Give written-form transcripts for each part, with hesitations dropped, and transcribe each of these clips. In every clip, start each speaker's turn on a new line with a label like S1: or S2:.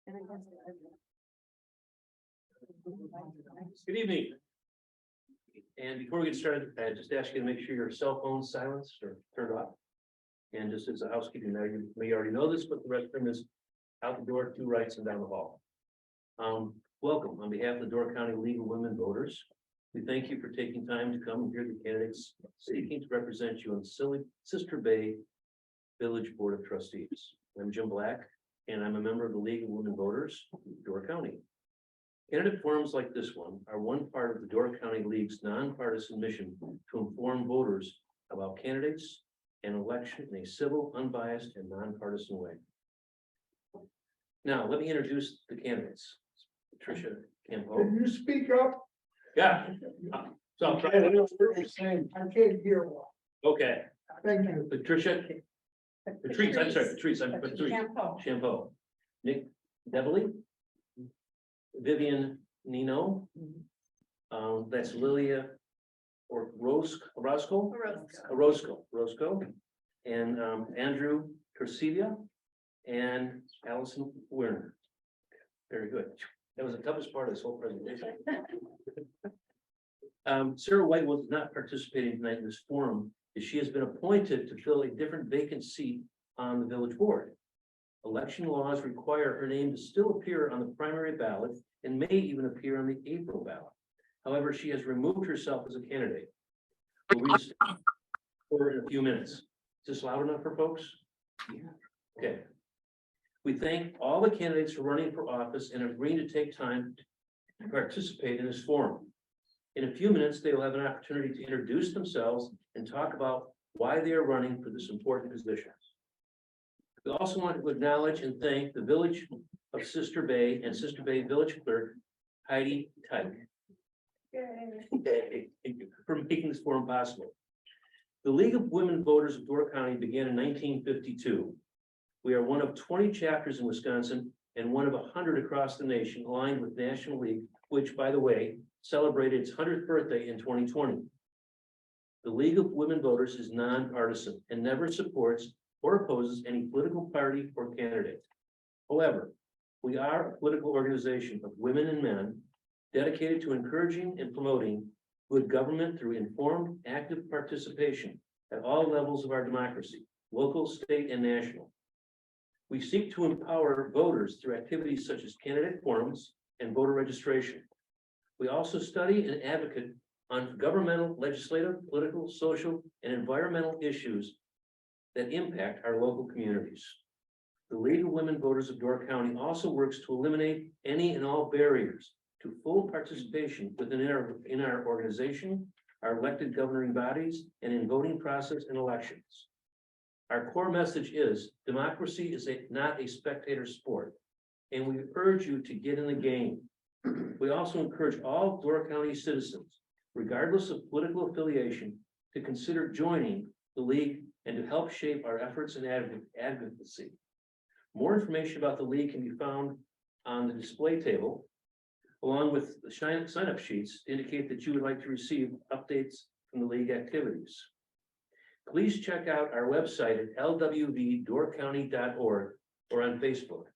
S1: Good evening. And before we get started, I just ask you to make sure your cell phone's silenced or turned off. And just as a housekeeping matter, you may already know this, but the restroom is out the door, 2 rights and down the hall. Welcome on behalf of the Door County League of Women Voters. We thank you for taking time to come and hear the candidates seeking to represent you on the Sister Bay Village Board of Trustees. I'm Jim Black, and I'm a member of the League of Women Voters, Door County. Candidate forums like this one are one part of the Door County League's nonpartisan mission to inform voters about candidates and election in a civil, unbiased, and nonpartisan way. Now, let me introduce the candidates. Patrice, Champeau.
S2: Can you speak up?
S1: Yeah. So I'll
S2: I
S1: try.
S2: can't hear what you're saying. I can't hear one.
S1: Okay,
S2: Thank you.
S1: Patrice, I'm sorry, Patrice, I'm Patrice.
S3: Champeau.
S1: Champeau. Nick Deviley. Vivian, Nienow. That's Lilly or Orozco, and Andrew Torcivia and Alison Werner. Very good. That was the toughest part of this whole presentation. Sarah White was not participating tonight in this forum, as she has been appointed to fill a different vacant seat on the village board. Election laws require her name to still appear on the primary ballot and may even appear on the April ballot. However, she has removed herself as a candidate. We'll read her in a few minutes. Is this loud enough for folks? Okay. We thank all the candidates for running for office and agreeing to take time to participate in this forum. In a few minutes, they will have an opportunity to introduce themselves and talk about why they are running for this important position. We also want to acknowledge and thank the Village of Sister Bay and Sister Bay Village Clerk, Heidi Tyke, for making this forum possible. The League of Women Voters of Door County began in 1952. We are one of 20 chapters in Wisconsin and one of 100 across the nation, aligned with National League, which, by the way, celebrated its 100th birthday in 2020. The League of Women Voters is nonpartisan and never supports or opposes any political party or candidate. However, we are a political organization of women and men dedicated to encouraging and promoting good government through informed, active participation at all levels of our democracy, local, state, and national. We seek to empower voters through activities such as candidate forums and voter registration. We also study and advocate on governmental, legislative, political, social, and environmental issues that impact our local communities. The League of Women Voters of Door County also works to eliminate any and all barriers to full participation within our organization, our elected governing bodies, and in voting process and elections. Our core message is democracy is not a spectator sport, and we urge you to get in the game. We also encourage all Door County citizens, regardless of political affiliation, to consider joining the League and to help shape our efforts and advocacy. More information about the League can be found on the display table, along with the sign-up sheets to indicate that you would like to receive updates from the League activities. Please check out our website at lwvdoorcounty.org or on Facebook.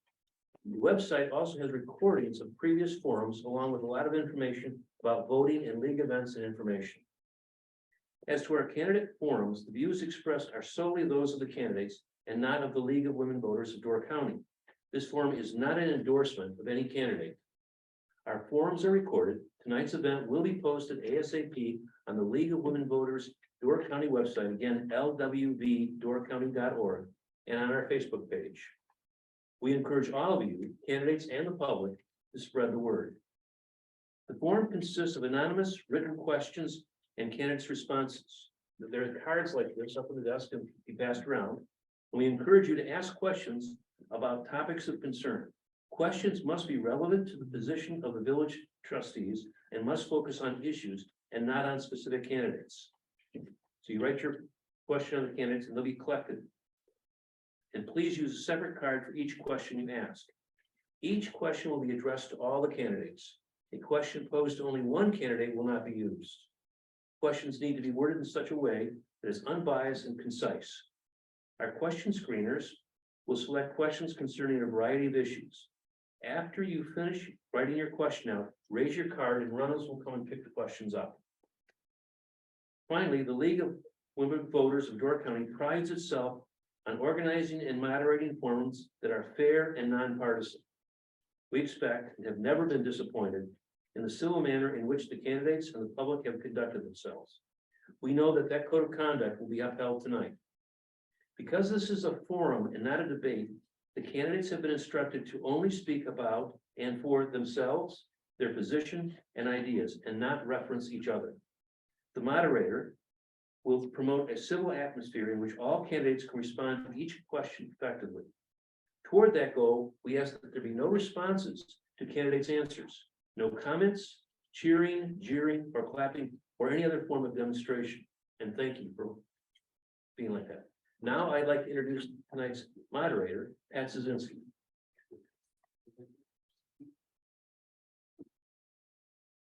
S1: The website also has recordings of previous forums, along with a lot of information about voting and League events and information. As to our candidate forums, the views expressed are solely those of the candidates and not of the League of Women Voters of Door County. This forum is not an endorsement of any candidate. Our forums are recorded. Tonight's event will be posted ASAP on the League of Women Voters Door County website, again, lwvdoorcounty.org, and on our Facebook page. We encourage all of you, candidates and the public, to spread the word. The forum consists of anonymous written questions and candidates' responses. There are cards like this up on the desk and be passed around. And we encourage you to ask questions about topics of concern. Questions must be relevant to the position of the village trustees and must focus on issues and not on specific candidates. So you write your question on the candidates and they'll be collected. And please use a separate card for each question you ask. Each question will be addressed to all the candidates. A question posed to only one candidate will not be used. Questions need to be worded in such a way that is unbiased and concise. Our question screeners will select questions concerning a variety of issues. After you finish writing your question out, raise your card and runners will come and pick the questions up. Finally, the League of Women Voters of Door County prides itself on organizing and moderating forums that are fair and nonpartisan. We expect and have never been disappointed in the civil manner in which the candidates and the public have conducted themselves. We know that that code of conduct will be upheld tonight. Because this is a forum and not a debate, the candidates have been instructed to only speak about and for themselves, their position and ideas, and not reference each other. The moderator will promote a civil atmosphere in which all candidates can respond to each question effectively. Toward that goal, we ask that there be no responses to candidates' answers, no comments, cheering, jeering, or clapping, or any other form of demonstration. And thank you for being like that. Now I'd like to introduce tonight's moderator, Pat Szynski.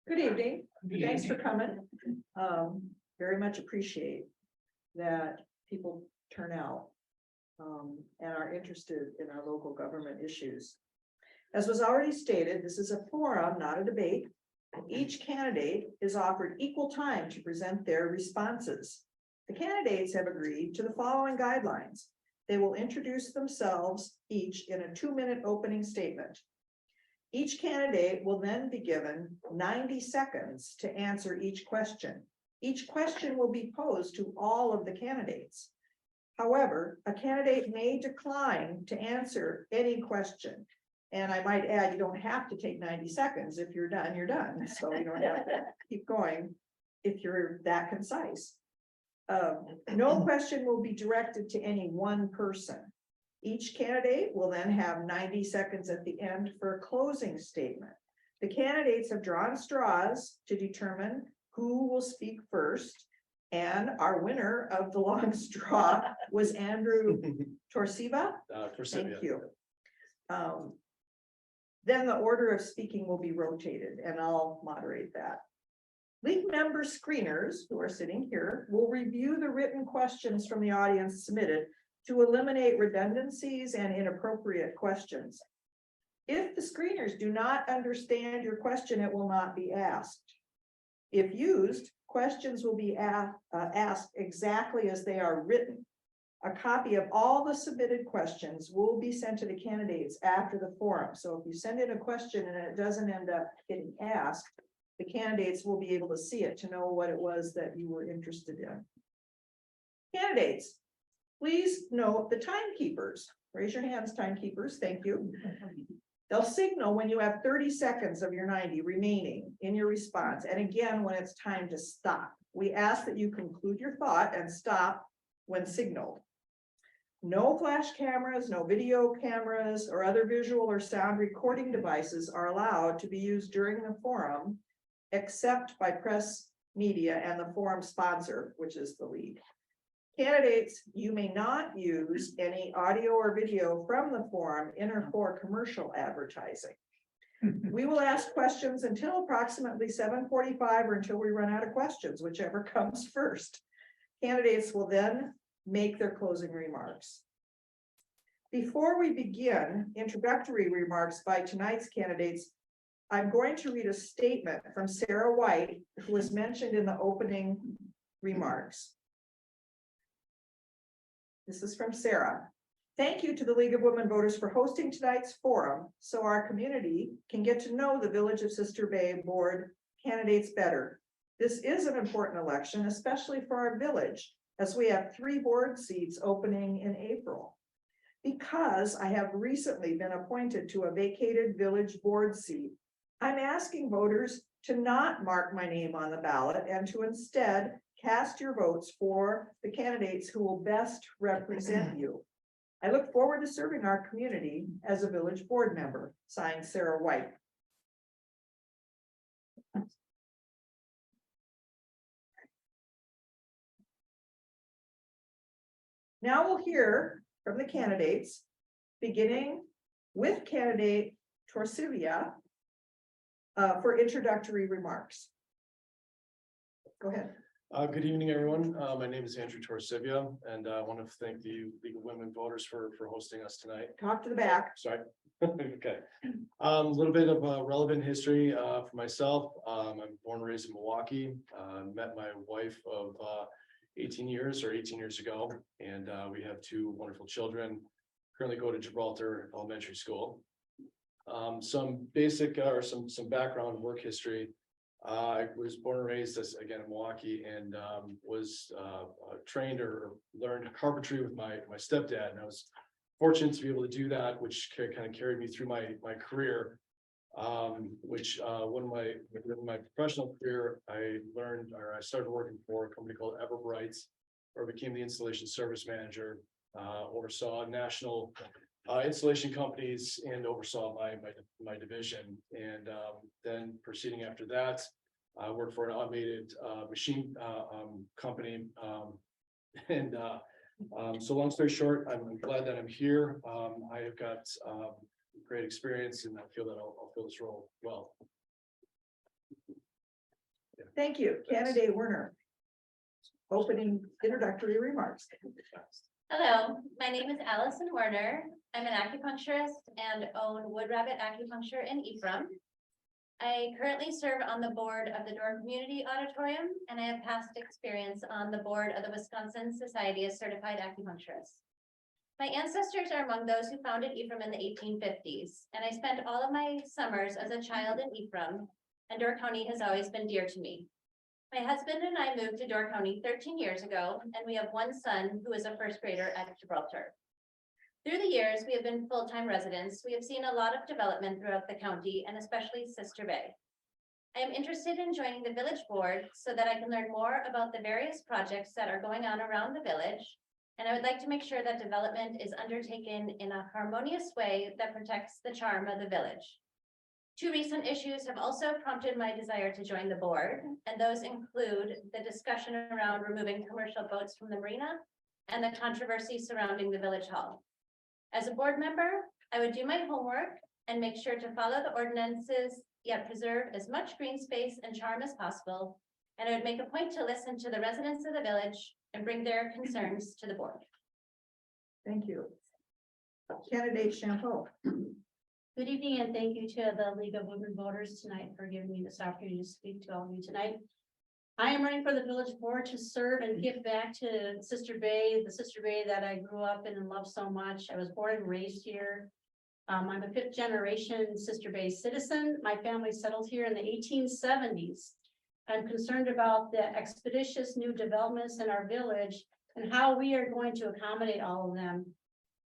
S3: Good evening. Thanks for coming. Very much appreciate that people turn out and are interested in our local government issues. As was already stated, this is a forum, not a debate. Each candidate is offered equal time to present their responses. The candidates have agreed to the following guidelines. They will introduce themselves each in a 2-minute opening statement. Each candidate will then be given 90 seconds to answer each question. Each question will be posed to all of the candidates. However, a candidate may decline to answer any question. And I might add, you don't have to take 90 seconds. If you're done, you're done. So you don't have to keep going if you're that concise. No question will be directed to any one person. Each candidate will then have 90 seconds at the end for a closing statement. The candidates have drawn straws to determine who will speak first. And our winner of the long straw was Andrew Torcivia.
S4: Torcivia.
S3: Thank you. Then the order of speaking will be rotated, and I'll moderate that. League member screeners, who are sitting here, will review the written questions from the audience submitted to eliminate redundancies and inappropriate questions. If the screeners do not understand your question, it will not be asked. If used, questions will be asked exactly as they are written. A copy of all the submitted questions will be sent to the candidates after the forum. So if you send in a question and it doesn't end up getting asked, the candidates will be able to see it to know what it was that you were interested in. Candidates, please note the timekeepers. Raise your hands, timekeepers. Thank you. They'll signal when you have 30 seconds of your 90 remaining in your response. And again, when it's time to stop. We ask that you conclude your thought and stop when signaled. No flash cameras, no video cameras, or other visual or sound recording devices are allowed to be used during the forum, except by press, media, and the forum sponsor, which is the League. Candidates, you may not use any audio or video from the forum in or for commercial advertising. We will ask questions until approximately 7:45 or until we run out of questions, whichever comes first. Candidates will then make their closing remarks. Before we begin introductory remarks by tonight's candidates, I'm going to read a statement from Sarah White, who was mentioned in the opening remarks. This is from Sarah. Thank you to the League of Women Voters for hosting tonight's forum so our community can get to know the Village of Sister Bay board candidates better. This is an important election, especially for our village, as we have 3 board seats opening in April. Because I have recently been appointed to a vacated village board seat, I'm asking voters to not mark my name on the ballot and to instead cast your votes for the candidates who will best represent you. I look forward to serving our community as a village board member. Signed, Sarah White. Now we'll hear from the candidates, beginning with candidate Torcivia for introductory remarks. Go ahead.
S4: Good evening, everyone. My name is Andrew Torcivia, and I want to thank the League of Women Voters for hosting us tonight.
S3: Talk to the back.
S4: Sorry. Okay, a little bit of relevant history for myself. I'm born and raised in Milwaukee. Met my wife of 18 years ago, and we have two wonderful children. Currently go to Gibraltar Elementary School. Some basic or some background work history. I was born and raised again in Milwaukee, and was trained or learned carpentry with my stepdad, and I was fortunate to be able to do that, which kind of carried me through my career. Which in my professional career, I started working for a company called Everbright's, where I became the installation service manager, oversaw national installation companies and oversaw my division. And then proceeding after that, I worked for an automated machine company. So long story short, I'm glad that I'm here. I have got great experience, and I feel that I'll fill this role well.
S3: Thank you. Candidate Werner. Opening introductory remarks.
S5: Hello, my name is Alison Werner. I'm an acupuncturist and own Wood Rabbit Acupuncture in Ephraim. I currently serve on the board of the Door Community Auditorium, and I have past experience on the board of the Wisconsin Society of Certified Acupuncturists. My ancestors are among those who founded Ephraim in the 1850s, and I spent all of my summers as a child in Ephraim, and Door County has always been dear to me. My husband and I moved to Door County 13 years ago, and we have one son who is a first grader at Gibraltar. Through the years, we have been full-time residents. We have seen a lot of development throughout the county, and especially Sister Bay. I am interested in joining the village board so that I can learn more about the various projects that are going on around the village, and I would like to make sure that development is undertaken in a harmonious way that protects the charm of the village. Two recent issues have also prompted my desire to join the board, and those include the discussion around removing commercial boats from the marina and the controversy surrounding the village hall. As a board member, I would do my homework and make sure to follow the ordinances, yet preserve as much green space and charm as possible. And I would make a point to listen to the residents of the village and bring their concerns to the board.
S3: Thank you. Candidate Champeau.
S6: Good evening, and thank you to the League of Women Voters tonight for giving me this opportunity to speak to all of you tonight. I am running for the village board to serve and give back to Sister Bay, the Sister Bay that I grew up in and love so much. I was born and raised here. I'm a 5th generation Sister Bay citizen. My family settled here in the 1870s. I'm concerned about the expeditious new developments in our village and how we are going to accommodate all of them.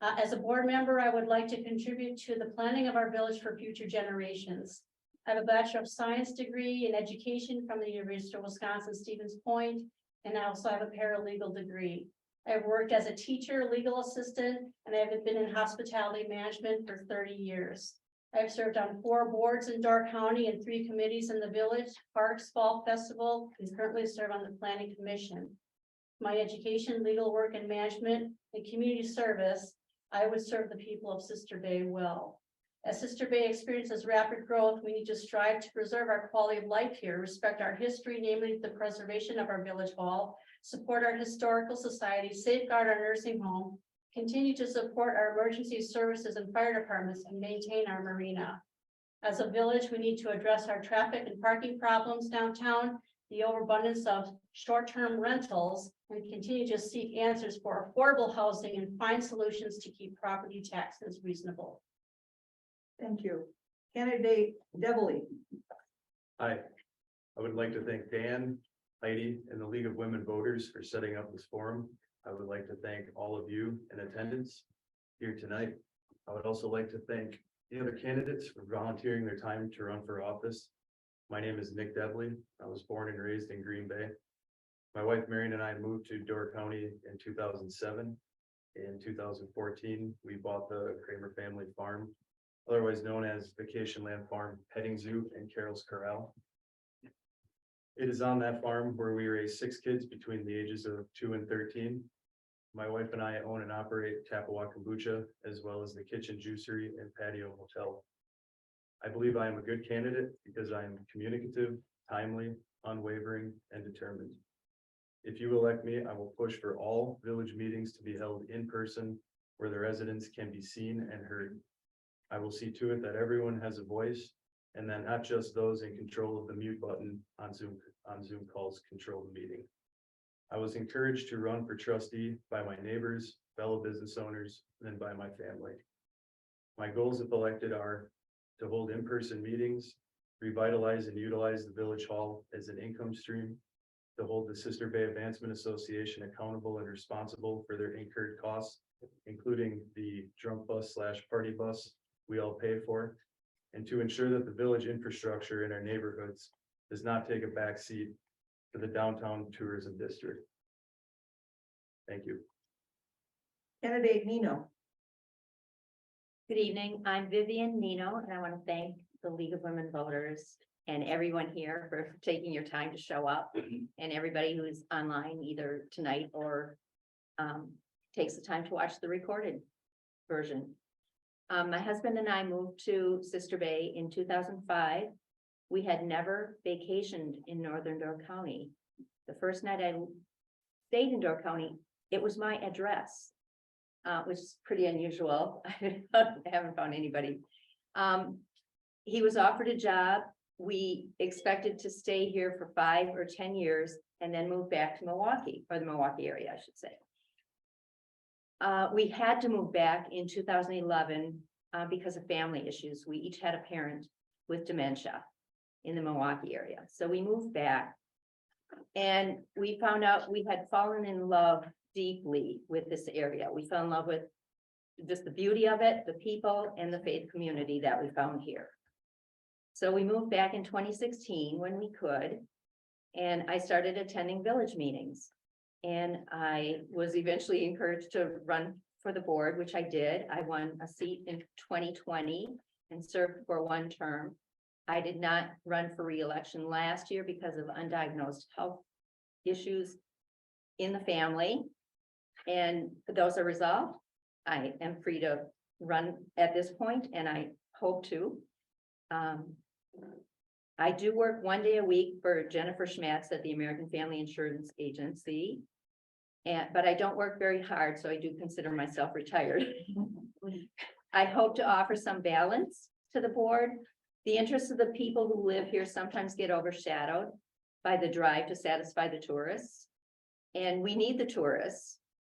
S6: As a board member, I would like to contribute to the planning of our village for future generations. I have a Bachelor of Science degree in education from the University of Wisconsin, Stevens Point, and I also have a paralegal degree. I've worked as a teacher, legal assistant, and I've been in hospitality management for 30 years. I've served on 4 boards in Door County and 3 committees in the village, Parks, Fall Festival, and currently serve on the Planning Commission. My education, legal work, and management and community service, I would serve the people of Sister Bay well. As Sister Bay experiences rapid growth, we need to strive to preserve our quality of life here, respect our history, namely the preservation of our village hall, support our historical society, safeguard our nursing home, continue to support our emergency services and fire departments, and maintain our marina. As a village, we need to address our traffic and parking problems downtown, the overabundance of short-term rentals, and continue to seek answers for affordable housing and find solutions to keep property taxes reasonable.
S3: Thank you. Candidate Deviley.
S7: Hi, I would like to thank Dan, Heidi, and the League of Women Voters for setting up this forum. I would like to thank all of you in attendance here tonight. I would also like to thank the other candidates for volunteering their time to run for office. My name is Nick Deviley. I was born and raised in Green Bay. My wife Marion and I moved to Door County in 2007. In 2014, we bought the Kramer family farm, otherwise known as Vacation Land Farm Petting Zoo in Carroll's Corral. It is on that farm where we raise 6 kids between the ages of 2 and 13. My wife and I own and operate Tappawa Kombucha, as well as the Kitchen Juicery and Patio Hotel. I believe I am a good candidate because I am communicative, timely, unwavering, and determined. If you elect me, I will push for all village meetings to be held in person where the residents can be seen and heard. I will see to it that everyone has a voice and that not just those in control of the mute button on Zoom calls control the meeting. I was encouraged to run for trustee by my neighbors, fellow business owners, and by my family. My goals if elected are to hold in-person meetings, revitalize and utilize the village hall as an income stream, to hold the Sister Bay Advancement Association accountable and responsible for their incurred costs, including the drunk bus / party bus we all pay for, and to ensure that the village infrastructure in our neighborhoods does not take a backseat to the downtown tourism district. Thank you.
S3: Candidate Nienow.
S8: Good evening, I'm Vivian Nienow, and I want to thank the League of Women Voters and everyone here for taking your time to show up, and everybody who is online either tonight or takes the time to watch the recorded version. My husband and I moved to Sister Bay in 2005. We had never vacationed in Northern Door County. The first night I stayed in Door County, it was my address, which is pretty unusual. I haven't found anybody. He was offered a job. We expected to stay here for 5 or 10 years and then move back to Milwaukee, or the Milwaukee area, I should say. We had to move back in 2011 because of family issues. We each had a parent with dementia in the Milwaukee area. So we moved back and we found out we had fallen in love deeply with this area. We fell in love with just the beauty of it, the people, and the faith community that we found here. So we moved back in 2016 when we could, and I started attending village meetings. And I was eventually encouraged to run for the board, which I did. I won a seat in 2020 and served for 1 term. I did not run for re-election last year because of undiagnosed health issues in the family. And those are resolved. I am free to run at this point, and I hope to. I do work 1 day a week for Jennifer Schmatz at the American Family Insurance Agency. But I don't work very hard, so I do consider myself retired. I hope to offer some balance to the board. The interests of the people who live here sometimes get overshadowed by the drive to satisfy the tourists. And we need the tourists,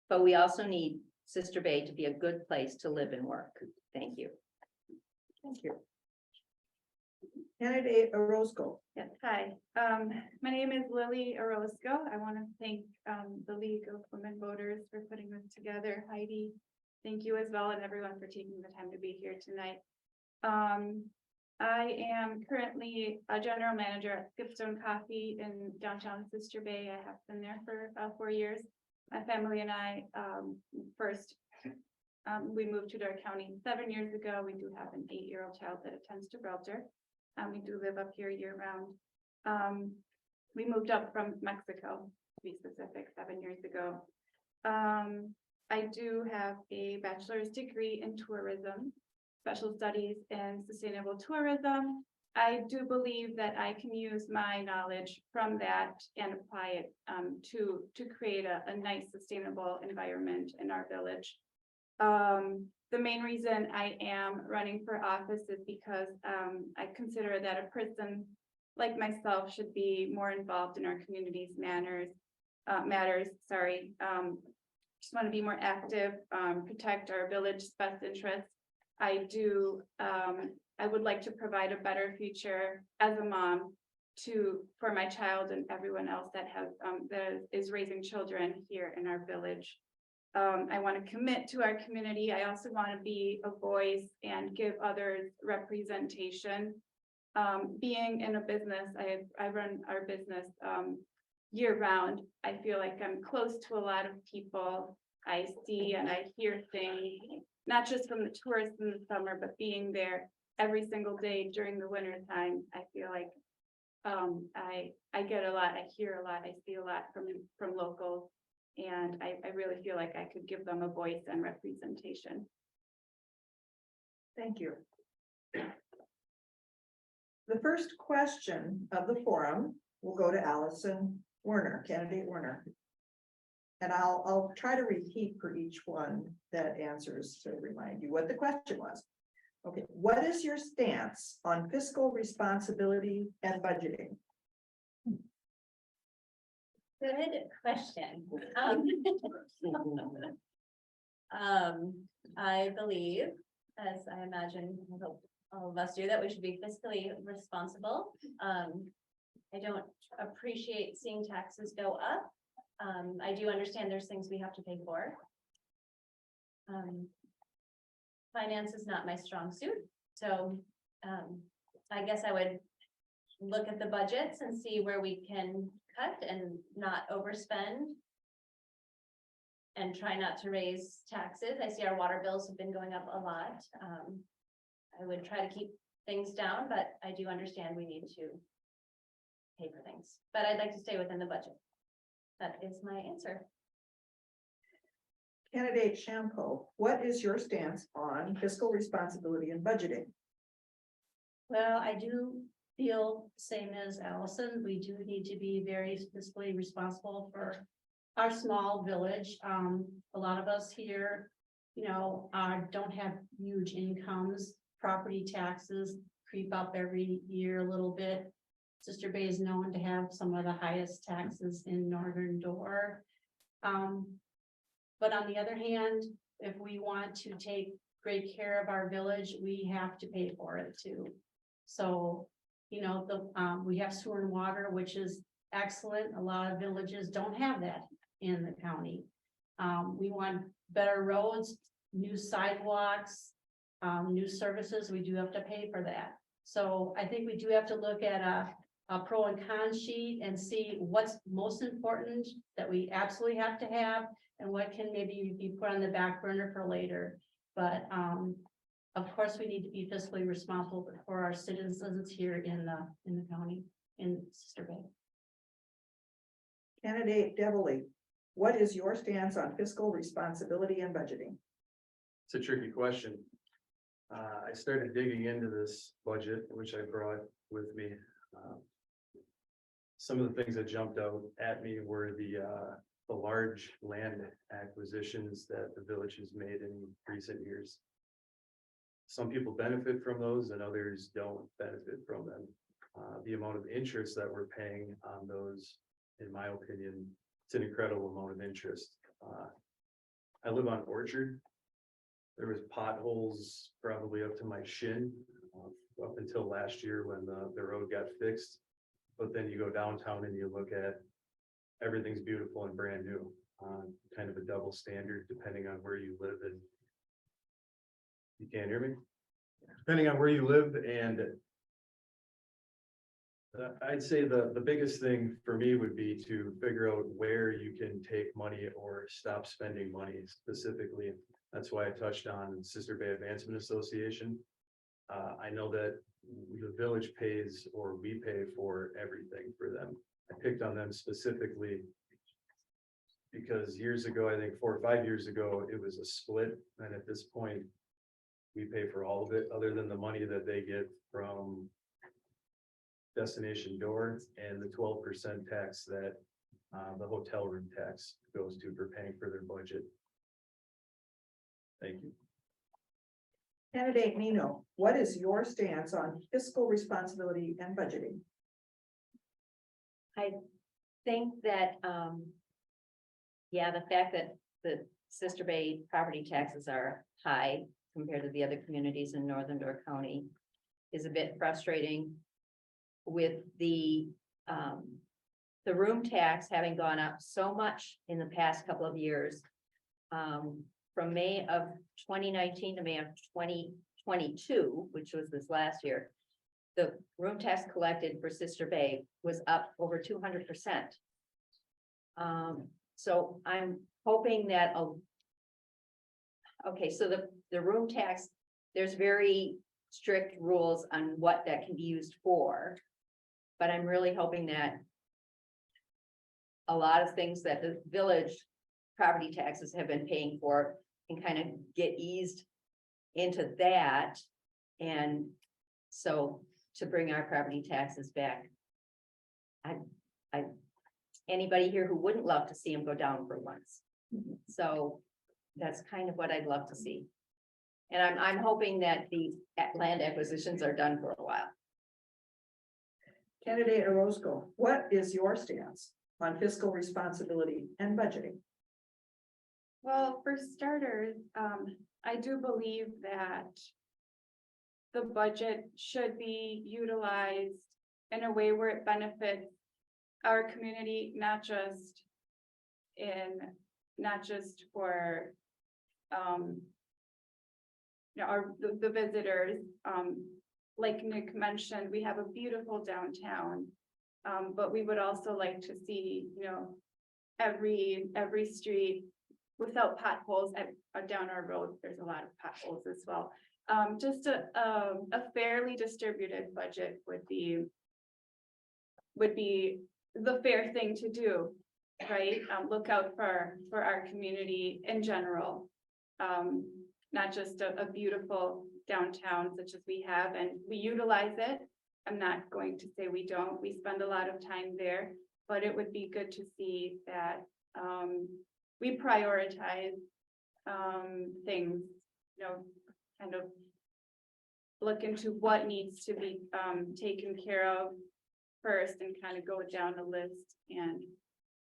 S8: but we also need Sister Bay to be a good place to live and work. Thank you.
S3: Thank you. Candidate Orozco.
S9: Yes, hi. My name is Lilly Orozco. I want to thank the League of Women Voters for putting this together. Heidi, thank you as well, and everyone for taking the time to be here tonight. I am currently a general manager at Skipstone Coffee in downtown Sister Bay. I have been there for 4 years. My family and I we moved to Door County 7 years ago. We do have an 8-year-old child that attends to Belter. We do live up here year round. We moved up from Mexico, to be specific, 7 years ago. I do have a bachelor's degree in tourism, special studies in sustainable tourism. I do believe that I can use my knowledge from that and apply it to create a nice sustainable environment in our village. The main reason I am running for office is because I consider that a person like myself should be more involved in our community's matters. Just want to be more active, protect our village's best interests. I would like to provide a better future as a mom for my child and everyone else that is raising children here in our village. I want to commit to our community. I also want to be a voice and give others representation. Being in a business, I run our business year round. I feel like I'm close to a lot of people. I see and I hear things, not just from the tourists in the summer, but being there every single day during the winter time. I feel like I get a lot, I hear a lot, I see a lot from locals. And I really feel like I could give them a voice and representation.
S3: Thank you. The first question of the forum will go to Alison Werner, candidate Werner. And I'll try to repeat for each one that answers to remind you what the question was. Okay, what is your stance on fiscal responsibility and budgeting?
S5: Good question. I believe, as I imagine, I hope all of us do, that we should be fiscally responsible. I don't appreciate seeing taxes go up. I do understand there's things we have to pay for. Finance is not my strong suit, so I guess I would look at the budgets and see where we can cut and not overspend. And try not to raise taxes. I see our water bills have been going up a lot. I would try to keep things down, but I do understand we need to pay for things, but I'd like to stay within the budget. That is my answer.
S3: Candidate Champeau, what is your stance on fiscal responsibility and budgeting?
S6: Well, I do feel same as Allison. We do need to be very fiscally responsible for our small village. A lot of us here, you know, don't have huge incomes. Property taxes creep up every year a little bit. Sister Bay is known to have some of the highest taxes in Northern Door. But on the other hand, if we want to take great care of our village, we have to pay for it too. So, you know, we have sewer and water, which is excellent. A lot of villages don't have that in the county. We want better roads, new sidewalks, new services. We do have to pay for that. So I think we do have to look at a pro and con sheet and see what's most important that we absolutely have to have and what can maybe be put on the back burner for later. But of course, we need to be fiscally responsible for our citizens here in the county, in Sister Bay.
S3: Candidate Deviley, what is your stance on fiscal responsibility and budgeting?
S7: It's a tricky question. I started digging into this budget, which I brought with me. Some of the things that jumped out at me were the large land acquisitions that the village has made in recent years. Some people benefit from those and others don't benefit from them. The amount of interest that we're paying on those, in my opinion, it's an incredible amount of interest. I live on Orchard. There was potholes probably up to my shin up until last year when the road got fixed. But then you go downtown and you look at everything's beautiful and brand new. Kind of a double standard depending on where you live, and you can't hear me? Depending on where you live, and I'd say the biggest thing for me would be to figure out where you can take money or stop spending money specifically. That's why I touched on Sister Bay Advancement Association. I know that the village pays, or we pay for everything for them. I picked on them specifically because years ago, I think 4 or 5 years ago, it was a split. And at this point, we pay for all of it, other than the money that they get from Destination Door and the 12% tax that the hotel room tax goes to for paying for their budget. Thank you.
S3: Candidate Nienow, what is your stance on fiscal responsibility and budgeting?
S8: I think that, yeah, the fact that the Sister Bay property taxes are high compared to the other communities in Northern Door County is a bit frustrating, with the room tax having gone up so much in the past couple of years. From May of 2019 to May of 2022, which was this last year, the room tax collected for Sister Bay was up over 200%. So I'm hoping that, okay, so the room tax, there's very strict rules on what that can be used for. But I'm really hoping that a lot of things that the village property taxes have been paying for can kind of get eased into that. And so to bring our property taxes back, anybody here who wouldn't love to see them go down for once. So that's kind of what I'd love to see. And I'm hoping that the land acquisitions are done for a while.
S3: Candidate Orozco, what is your stance on fiscal responsibility and budgeting?
S9: Well, for starters, I do believe that the budget should be utilized in a way where it benefits our community, not just for, the visitors. Like Nick mentioned, we have a beautiful downtown. But we would also like to see, every street without potholes down our road. There's a lot of potholes as well. Just a fairly distributed budget would be the fair thing to do, right? Look out for our community in general. Not just a beautiful downtown such as we have, and we utilize it. I'm not going to say we don't. We spend a lot of time there, but it would be good to see that we prioritize things, kind of look into what needs to be taken care of first and kind of go down the list and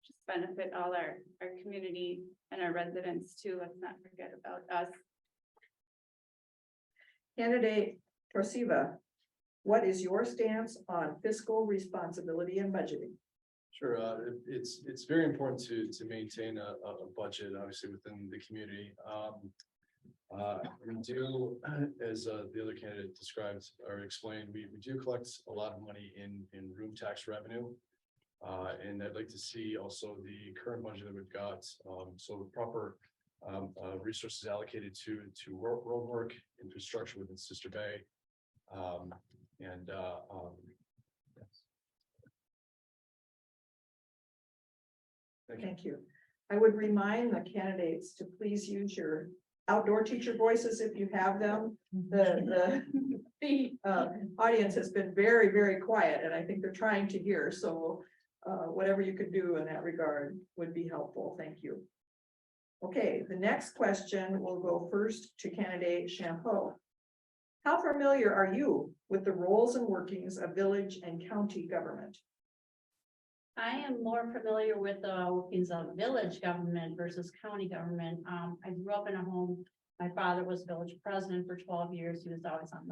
S9: just benefit all our community and our residents too. Let's not forget about us.
S3: Candidate Torcivia, what is your stance on fiscal responsibility and budgeting?
S4: Sure, it's very important to maintain a budget, obviously, within the community. We do, as the other candidate described or explained, we do collect a lot of money in room tax revenue. And I'd like to see also the current budget that we've got, so the proper resources allocated to road work, infrastructure within Sister Bay. Yes.
S3: Thank you. I would remind the candidates to please use your outdoor teacher voices if you have them. The audience has been very, very quiet, and I think they're trying to hear. So whatever you could do in that regard would be helpful. Thank you. Okay, the next question will go first to candidate Champeau. How familiar are you with the roles and workings of village and county government?
S6: I am more familiar with the workings of village government versus county government. I grew up in a home. My father was village president for 12 years. He was always on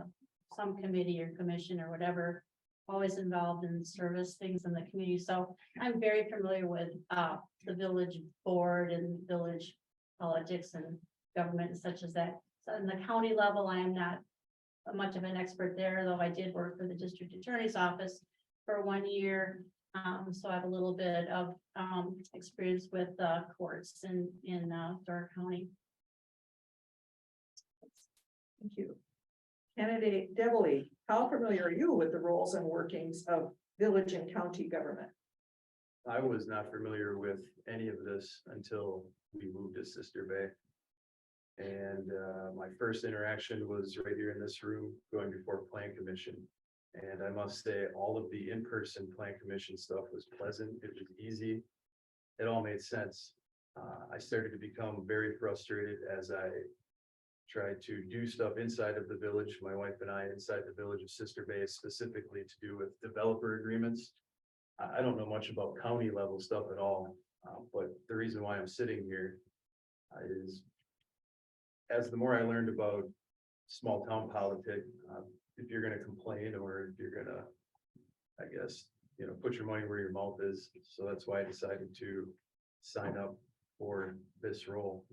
S6: some committee or commission or whatever, always involved in service things in the community. So I'm very familiar with the village board and village politics and government and such as that. So in the county level, I am not much of an expert there, though I did work for the district attorney's office for 1 year. So I have a little bit of experience with courts in Door County.
S3: Thank you. Candidate Deviley, how familiar are you with the roles and workings of village and county government?
S7: I was not familiar with any of this until we moved to Sister Bay. And my first interaction was right here in this room, going before Plan Commission. And I must say, all of the in-person Plan Commission stuff was pleasant. It was easy. It all made sense. I started to become very frustrated as I tried to do stuff inside of the village. My wife and I inside the village of Sister Bay, specifically to do with developer agreements. I don't know much about county level stuff at all, but the reason why I'm sitting here is as the more I learned about small town politics, if you're going to complain or if you're going to, I guess, put your money where your mouth is. So that's why I decided to sign up for this role.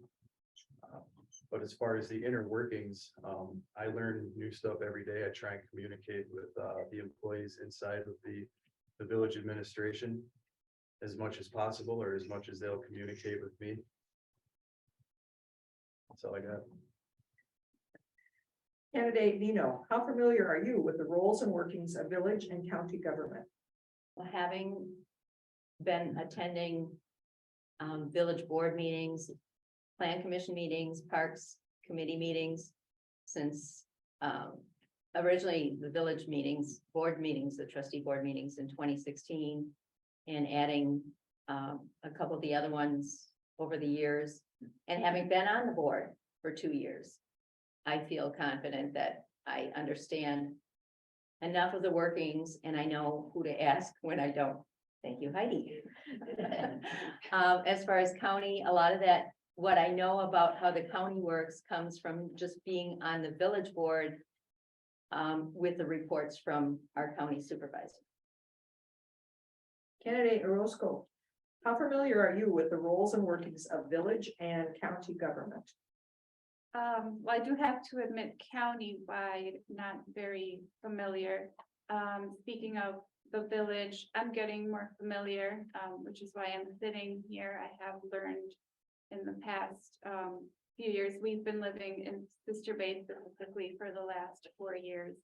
S7: But as far as the inner workings, I learn new stuff every day. I try and communicate with the employees inside of the village administration as much as possible, or as much as they'll communicate with me. That's all I got.
S3: Candidate Nienow, how familiar are you with the roles and workings of village and county government?
S8: Well, having been attending village board meetings, Plan Commission meetings, Parks Committee meetings, since originally the village meetings, board meetings, the trustee board meetings in 2016, and adding a couple of the other ones over the years, and having been on the board for 2 years. I feel confident that I understand enough of the workings and I know who to ask when I don't. Thank you, Heidi. As far as county, a lot of that, what I know about how the county works comes from just being on the village board with the reports from our county supervisor.
S3: Candidate Orozco, how familiar are you with the roles and workings of village and county government?
S9: Well, I do have to admit county-wide, not very familiar. Speaking of the village, I'm getting more familiar, which is why I'm sitting here. I have learned in the past few years, we've been living in Sister Bay specifically for the last 4 years.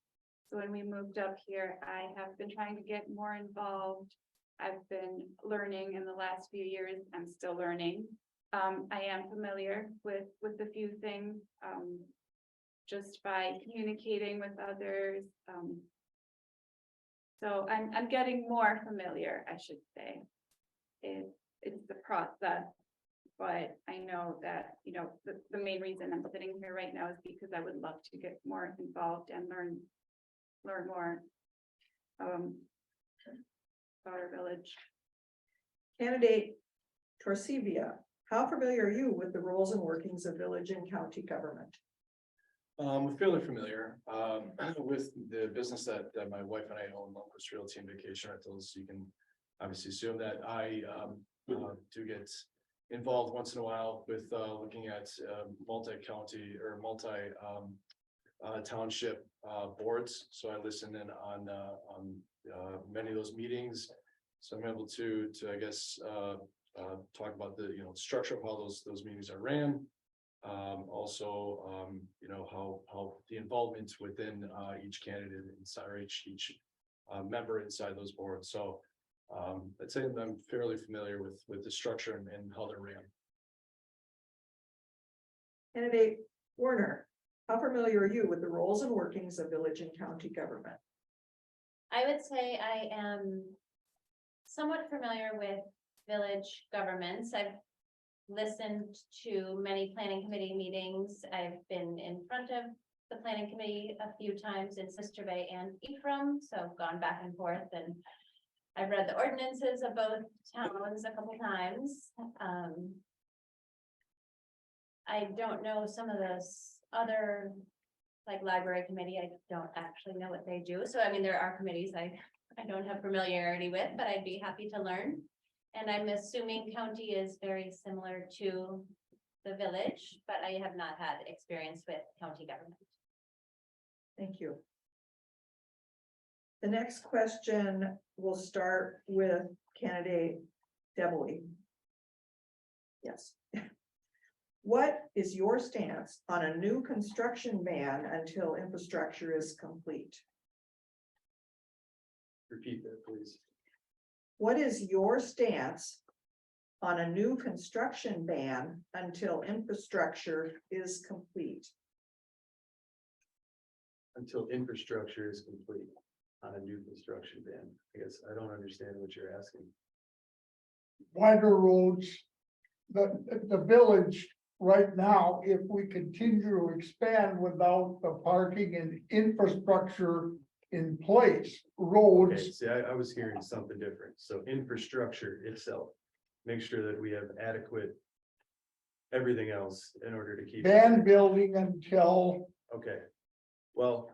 S9: So when we moved up here, I have been trying to get more involved. I've been learning in the last few years. I'm still learning. I am familiar with a few things, just by communicating with others. So I'm getting more familiar, I should say. It's the process, but I know that, you know, the main reason I'm sitting here right now is because I would love to get more involved and learn more about our village.
S3: Candidate Torcivia, how familiar are you with the roles and workings of village and county government?
S4: Fairly familiar, with the business that my wife and I own, Locust Realty and Vacation Rentals. You can obviously assume that I, do get involved once in a while with, looking at, multi-county or township, boards. So I listen in on many of those meetings. So I'm able to I guess, talk about the, structure of how those meetings are ran. Also, how the involvement within each candidate inside or each member inside those boards. So I'd say I'm fairly familiar with the structure and how they're ran.
S3: Candidate Werner, how familiar are you with the roles and workings of village and county government?
S5: I would say I am somewhat familiar with village governments. I've listened to many planning committee meetings. I've been in front of the planning committee a few times in Sister Bay and Ephraim, so I've gone back and forth, and I've read the ordinances of both towns a couple times. I don't know some of those other, like library committee, I don't actually know what they do. So I mean, there are committees I don't have familiarity with, but I'd be happy to learn. And I'm assuming county is very similar to the village, but I have not had experience with county government.
S3: Thank you. The next question will start with candidate Deviley. Yes. What is your stance on a new construction ban until infrastructure is complete?
S7: Repeat that, please.
S3: What is your stance on a new construction ban until infrastructure is complete?
S7: Until infrastructure is complete on a new construction ban. I guess I don't understand what you're asking.
S2: Wider roads, the village right now, if we continue to expand without the parking and infrastructure in place,
S7: Okay,
S2: roads,
S7: see, I was hearing something different. So infrastructure itself, make sure that we have adequate everything else in order to keep.
S2: ban building until,
S7: Okay, well,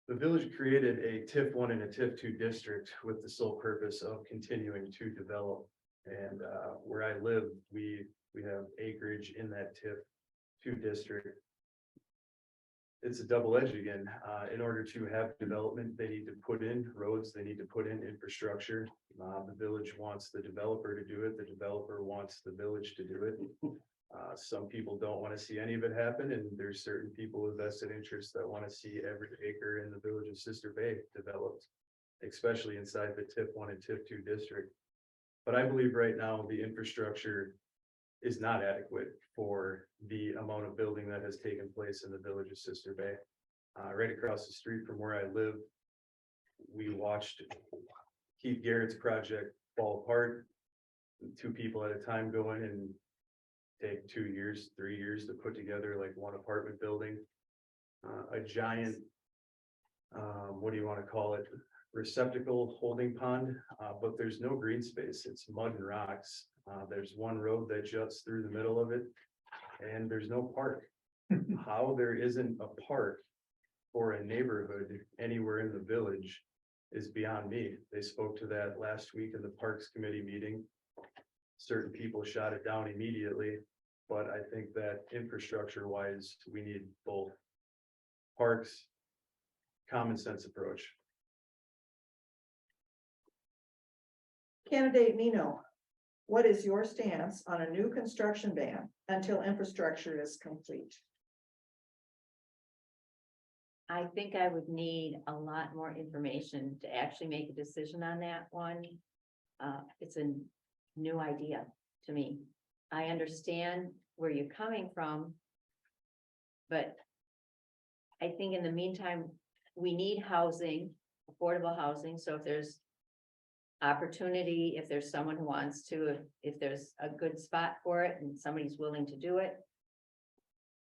S7: the village created a TIF 1 and a TIF 2 district with the sole purpose of continuing to develop. And where I live, we have acreage in that TIF 2 district. It's a double edge again. In order to have development, they need to put in roads, they need to put in infrastructure. The village wants the developer to do it, the developer wants the village to do it. Some people don't want to see any of it happen, and there's certain people with vested interests that want to see every acre in the village of Sister Bay developed, especially inside the TIF 1 and TIF 2 district. But I believe right now the infrastructure is not adequate for the amount of building that has taken place in the village of Sister Bay. Right across the street from where I live, we watched Keith Garrett's project fall apart. 2 people at a time go in and take 2 years, 3 years to put together like one apartment building. a giant, what do you want to call it? Receptacle holding pond, but there's no green space. It's mud and rocks. There's one road that juts through the middle of it, and there's no park. How there isn't a park for a neighborhood anywhere in the village is beyond me. They spoke to that last week in the Parks Committee meeting. Certain people shot it down immediately, but I think that infrastructure wise, we need both parks, common sense approach.
S3: Candidate Nienow, what is your stance on a new construction ban until infrastructure is complete?
S8: I think I would need a lot more information to actually make a decision on that one. It's a new idea to me. I understand where you're coming from. But I think in the meantime, we need housing, affordable housing. So if there's opportunity, if there's someone who wants to, if there's a good spot for it and somebody's willing to do it,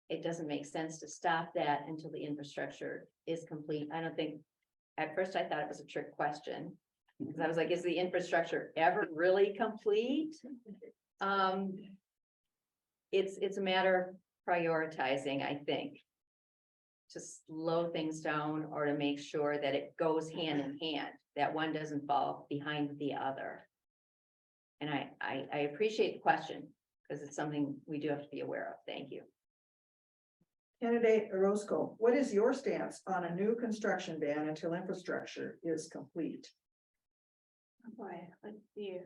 S8: it doesn't make sense to stop that until the infrastructure is complete. I don't think, at first I thought it was a trick question. Because I was like, is the infrastructure ever really complete? It's a matter of prioritizing, I think. To slow things down or to make sure that it goes hand in hand, that one doesn't fall behind the other. And I appreciate the question, because it's something we do have to be aware of. Thank you.
S3: Candidate Orozco, what is your stance on a new construction ban until infrastructure is complete?
S9: Oh boy, let's see.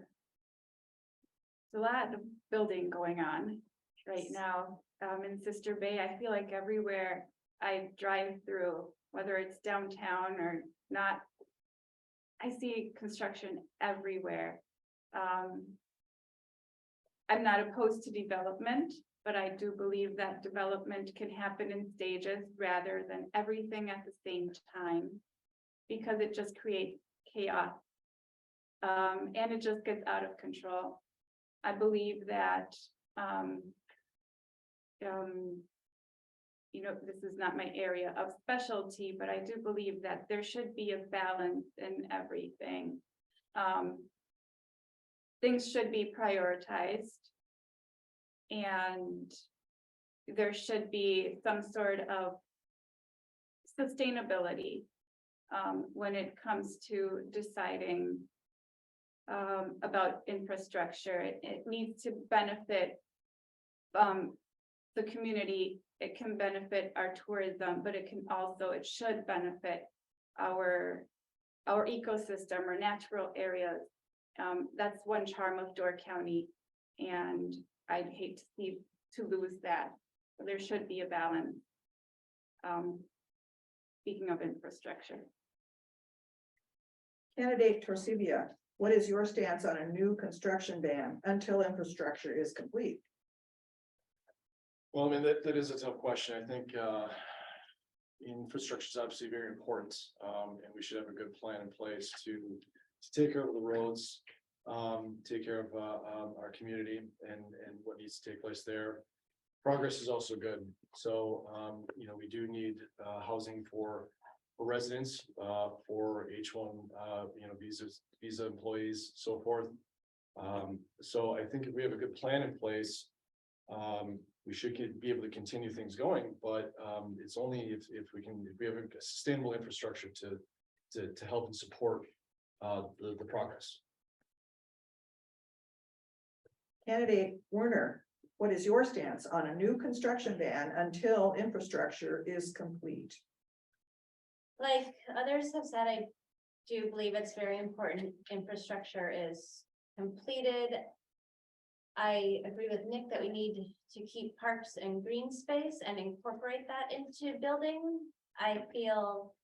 S9: There's a lot of building going on right now. In Sister Bay, I feel like everywhere I drive through, whether it's downtown or not, I see construction everywhere. I'm not opposed to development, but I do believe that development can happen in stages rather than everything at the same time, because it just creates chaos. And it just gets out of control. I believe that, you know, this is not my area of specialty, but I do believe that there should be a balance in everything. Things should be prioritized. And there should be some sort of sustainability when it comes to deciding about infrastructure. It needs to benefit the community. It can benefit our tourism, but it should benefit our ecosystem or natural areas. That's one charm of Door County, and I'd hate to lose that. There should be a balance. Speaking of infrastructure.
S3: Candidate Torcivia, what is your stance on a new construction ban until infrastructure is complete?
S4: Well, I mean, that is a tough question. I think infrastructure is obviously very important, and we should have a good plan in place to take care of the roads, take care of our community and what needs to take place there. Progress is also good. So, you know, we do need housing for residents, for H1, you know, visa employees, so forth. So I think if we have a good plan in place, we should be able to continue things going, but it's only if we have a sustainable infrastructure to help and support the progress.
S3: Candidate Werner, what is your stance on a new construction ban until infrastructure is complete?
S5: Like others have said, I do believe it's very important infrastructure is completed. I agree with Nick that we need to keep parks and green space and incorporate that into building. I feel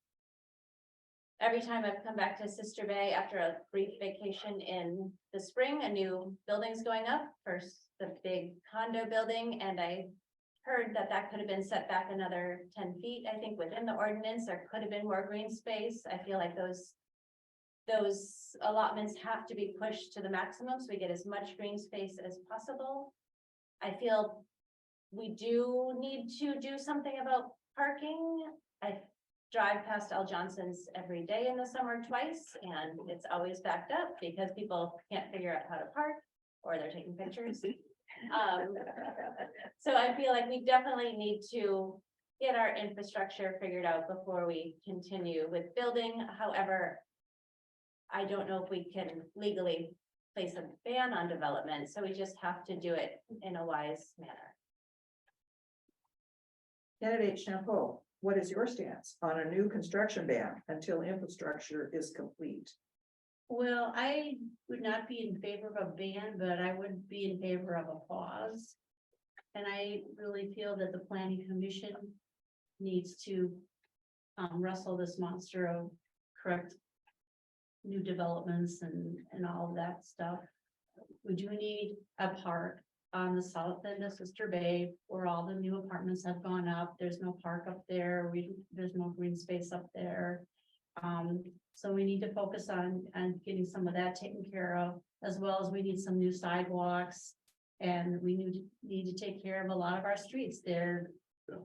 S5: every time I've come back to Sister Bay after a brief vacation in the spring, a new building's going up, first the big condo building, and I heard that could have been set back another 10 feet. I think within the ordinance, there could have been more green space. I feel like those allotments have to be pushed to the maximum so we get as much green space as possible. I feel we do need to do something about parking, I drive past L. Johnson's every day in the summer twice, and it's always backed up because people can't figure out how to park or they're taking pictures. So I feel like we definitely need to get our infrastructure figured out before we continue with building. However, I don't know if we can legally place a ban on development, so we just have to do it in a wise manner.
S3: Candidate Champeau, what is your stance on a new construction ban until infrastructure is complete?
S6: Well, I would not be in favor of a ban, but I would be in favor of a pause. And I really feel that the planning commission needs to wrestle this monster of correct new developments and all of that stuff. We do need a park on the south end of Sister Bay where all the new apartments have gone up. There's no park up there. There's no green space up there. So we need to focus on getting some of that taken care of, as well as we need some new sidewalks. And we need to take care of a lot of our streets. They're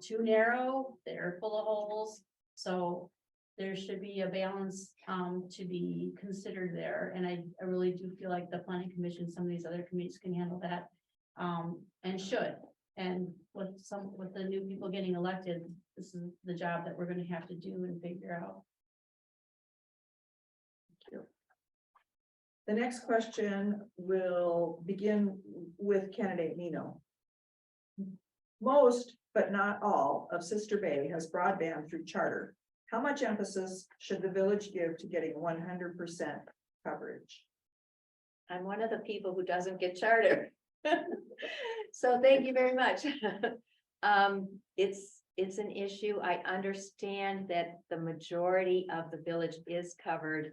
S6: too narrow, they're full of holes. So there should be a balance to be considered there. And I really do feel like the planning commission, some of these other committees can handle that. And should. And with the new people getting elected, this is the job that we're gonna have to do and figure out.
S3: The next question will begin with candidate Nienow. Most, but not all, of Sister Bay has broadband through charter. How much emphasis should the village give to getting 100% coverage?
S8: I'm one of the people who doesn't get charter. So thank you very much. It's an issue. I understand that the majority of the village is covered,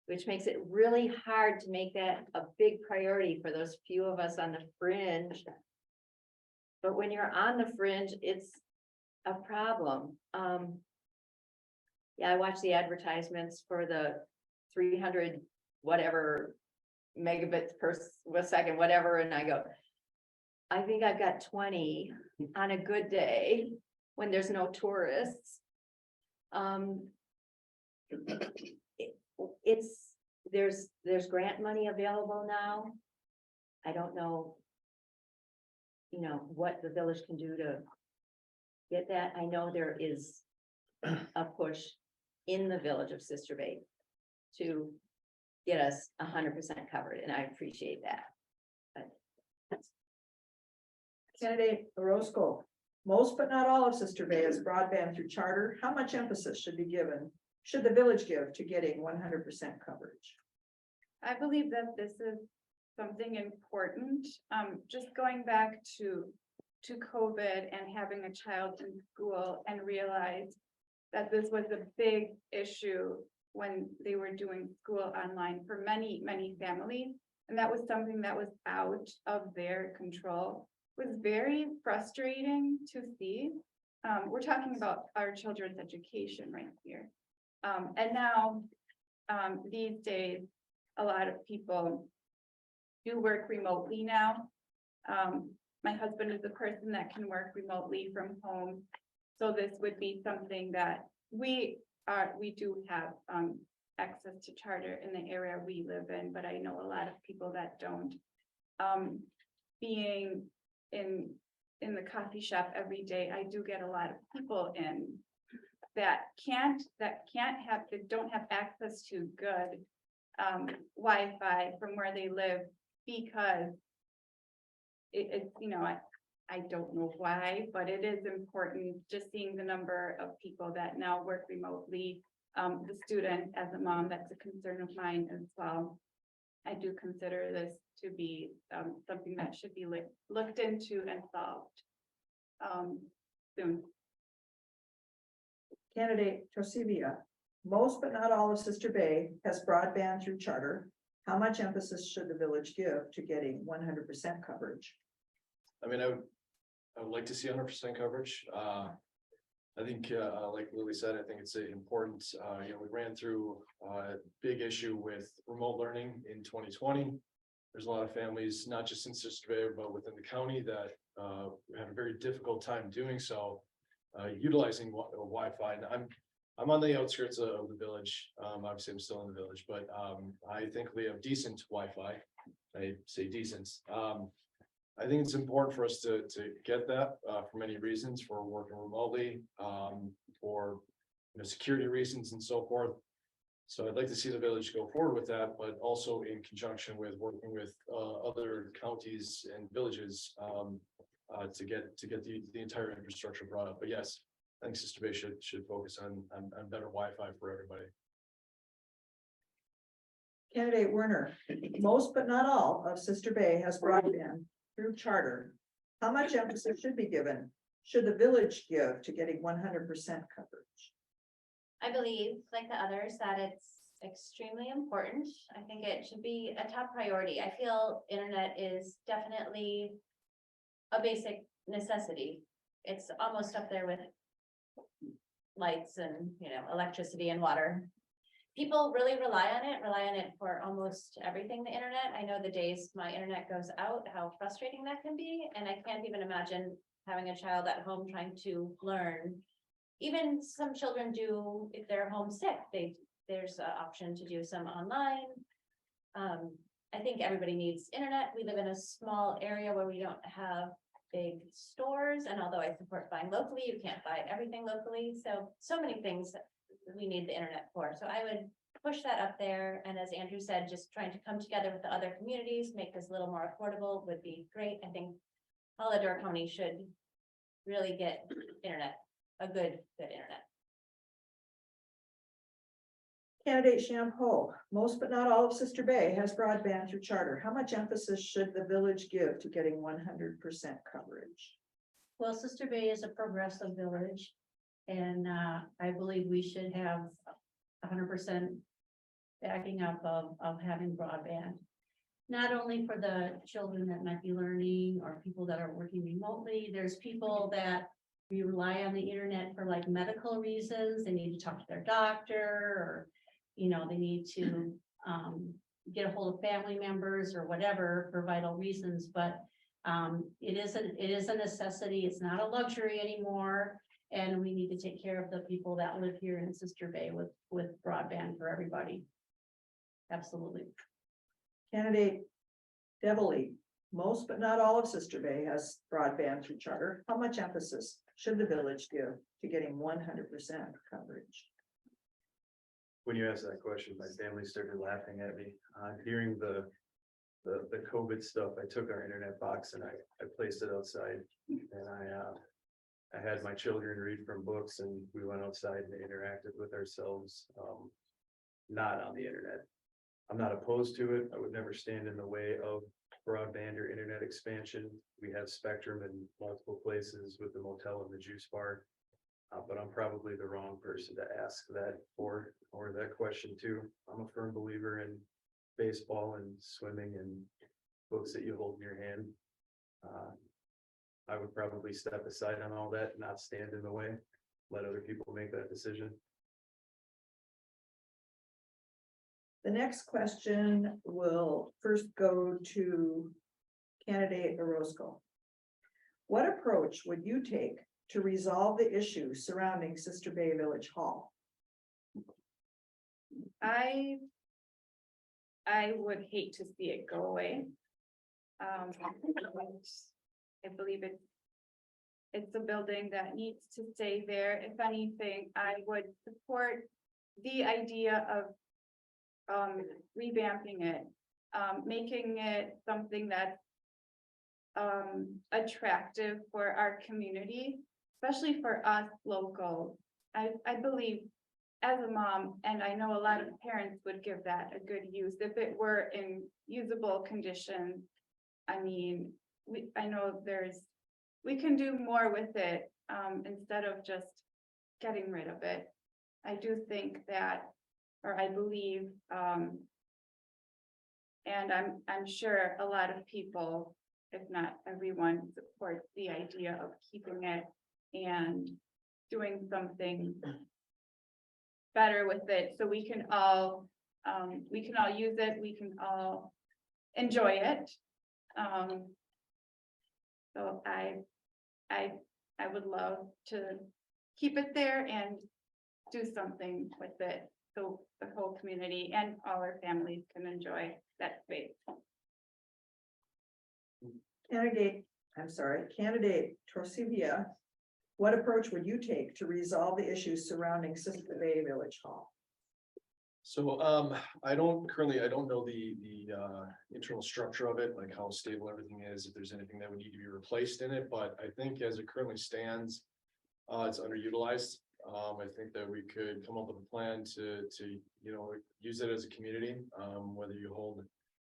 S8: which makes it really hard to make that a big priority for those few of us on the fringe. But when you're on the fringe, it's a problem. Yeah, I watch the advertisements for the 300 whatever megabits per second, whatever, and I go, I think I've got 20 on a good day when there's no tourists. There's grant money available now. I don't know, what the village can do to get that. I know there is a push in the village of Sister Bay to get us 100% covered, and I appreciate that. But
S3: Candidate Orozco, most but not all of Sister Bay is broadband through charter. How much emphasis should the village give to getting 100% coverage?
S9: I believe that this is something important. Just going back to COVID and having a child in school and realize that this was a big issue when they were doing school online for many, many families. And that was something that was out of their control. It was very frustrating to see. We're talking about our children's education right here. And now, these days, a lot of people do work remotely now. My husband is a person that can work remotely from home. So this would be something that we do have access to charter in the area we live in, but I know a lot of people that don't. Being in the coffee shop every day, I do get a lot of people in that don't have access to good Wi-Fi from where they live, because it's I don't know why, but it is important just seeing the number of people that now work remotely. The student, as a mom, that's a concern of mine as well. I do consider this to be something that should be looked into and solved soon.
S3: Candidate Torcivia, most but not all of Sister Bay has broadband through charter. How much emphasis should the village give to getting 100% coverage?
S4: I mean, I would like to see 100% coverage. I think, like Lilly said, I think it's important. We ran through a big issue with remote learning in 2020. There's a lot of families, not just in Sister Bay, but within the county, that had a very difficult time doing so. utilizing Wi-Fi. And I'm on the outskirts of the village. Obviously I'm still in the village, but I think we have decent Wi-Fi. I say decent. I think it's important for us to get that for many reasons, for working remotely, for security reasons and so forth. So I'd like to see the village go forward with that, but also in conjunction with working with other counties and villages to get the entire infrastructure brought up. But yes, I think Sister Bay should focus on better Wi-Fi for everybody.
S3: Candidate Werner, most but not all of Sister Bay has broadband through charter. How much emphasis should be given? Should the village give to getting 100% coverage?
S5: I believe, like the others, that it's extremely important. I think it should be a top priority. I feel internet is definitely a basic necessity. It's almost up there with lights and, electricity and water. People really rely on it for almost everything, the internet. I know the days my internet goes out, how frustrating that can be. And I can't even imagine having a child at home trying to learn. Even some children do, if they're homesick, there's an option to do some online. I think everybody needs internet. We live in a small area where we don't have big stores. And although I support buying locally, you can't buy everything locally. So many things that we need the internet for. So I would push that up there. And as Andrew said, just trying to come together with the other communities, make this a little more affordable would be great. I think all of Door County should really get internet, a good internet.
S3: Candidate Champeau, most but not all of Sister Bay has broadband through charter. How much emphasis should the village give to getting 100% coverage?
S6: Well, Sister Bay is a progressive village, and I believe we should have 100% backing up of having broadband. Not only for the children that might be learning or people that are working remotely, there's people that we rely on the internet for like medical reasons. They need to talk to their doctor, or they need to get a hold of family members or whatever for vital reasons. But it is a necessity. It's not a luxury anymore. And we need to take care of the people that live here in Sister Bay with broadband for everybody. Absolutely.
S3: Candidate Deviley, most but not all of Sister Bay has broadband through charter. How much emphasis should the village give to getting 100% coverage?
S7: When you asked that question, my family started laughing at me. During the COVID stuff, I took our internet box and I placed it outside, and I had my children read from books, and we went outside and interacted with ourselves, not on the internet. I'm not opposed to it. I would never stand in the way of broadband or internet expansion. We have spectrum in multiple places with the motel and the juice bar. But I'm probably the wrong person to ask that or that question too. I'm a firm believer in baseball and swimming and books that you hold in your hand. I would probably step aside on all that, not stand in the way, let other people make that decision.
S3: The next question will first go to candidate Orozco. What approach would you take to resolve the issue surrounding Sister Bay Village Hall?
S9: I would hate to see it go away. I believe it's a building that needs to stay there. If anything, I would support the idea of revamping it, making it something that's attractive for our community, especially for us locals. I believe as a mom, and I know a lot of parents would give that a good use if it were in usable condition. I mean, I know we can do more with it instead of just getting rid of it. I do think that, or I believe, and I'm sure a lot of people, if not everyone, supports the idea of keeping it and doing something better with it, so we can all use it, we can all enjoy it. So I would love to keep it there and do something with it. So the whole community and all our families can enjoy that space.
S3: Candidate Torcivia, what approach would you take to resolve the issues surrounding Sister Bay Village Hall?
S4: So, I don't know the internal structure of it, like how stable everything is, if there's anything that would need to be replaced in it, but I think as it currently stands, it's underutilized. I think that we could come up with a plan to, you know, use it as a community, whether you hold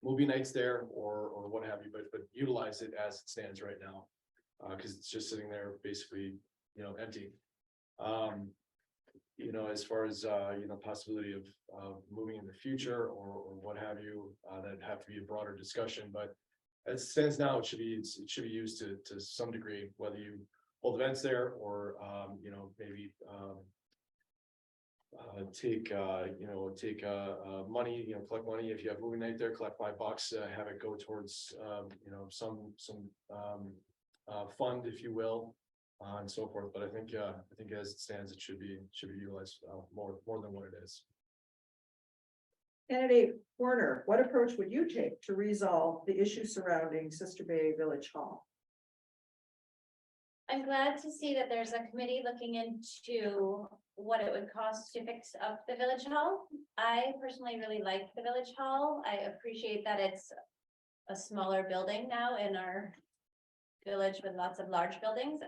S4: movie nights there or what have you, but utilize it as it stands right now. Cause it's just sitting there basically, you know, empty. You know, as far as, you know, possibility of moving in the future or what have you, that'd have to be a broader discussion, but as it stands now, it should be used to some degree, whether you hold events there or, you know, maybe, take money, you know, collect money. If you have movie night there, collect $5, have it go towards, you know, some fund, if you will. And so forth, but I think as it stands, it should be utilized more than what it is.
S3: Candidate Werner, what approach would you take to resolve the issue surrounding Sister Bay Village Hall?
S5: I'm glad to see that there's a committee looking into what it would cost to fix up the village hall. I personally really like the village hall. I appreciate that it's a smaller building now in our village with lots of large buildings.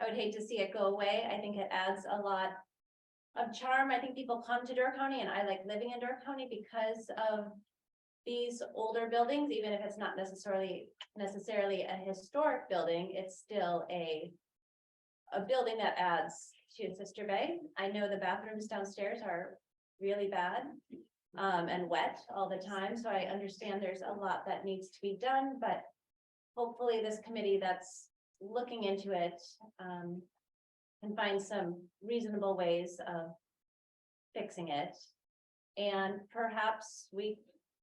S5: I would hate to see it go away. I think it adds a lot of charm. I think people come to Door County, and I like living in Door County because of these older buildings, even if it's not necessarily a historic building, it's still a building that adds to Sister Bay. I know the bathrooms downstairs are really bad and wet all the time, so I understand there's a lot that needs to be done, but hopefully this committee that's looking into it can find some reasonable ways of fixing it. And perhaps we,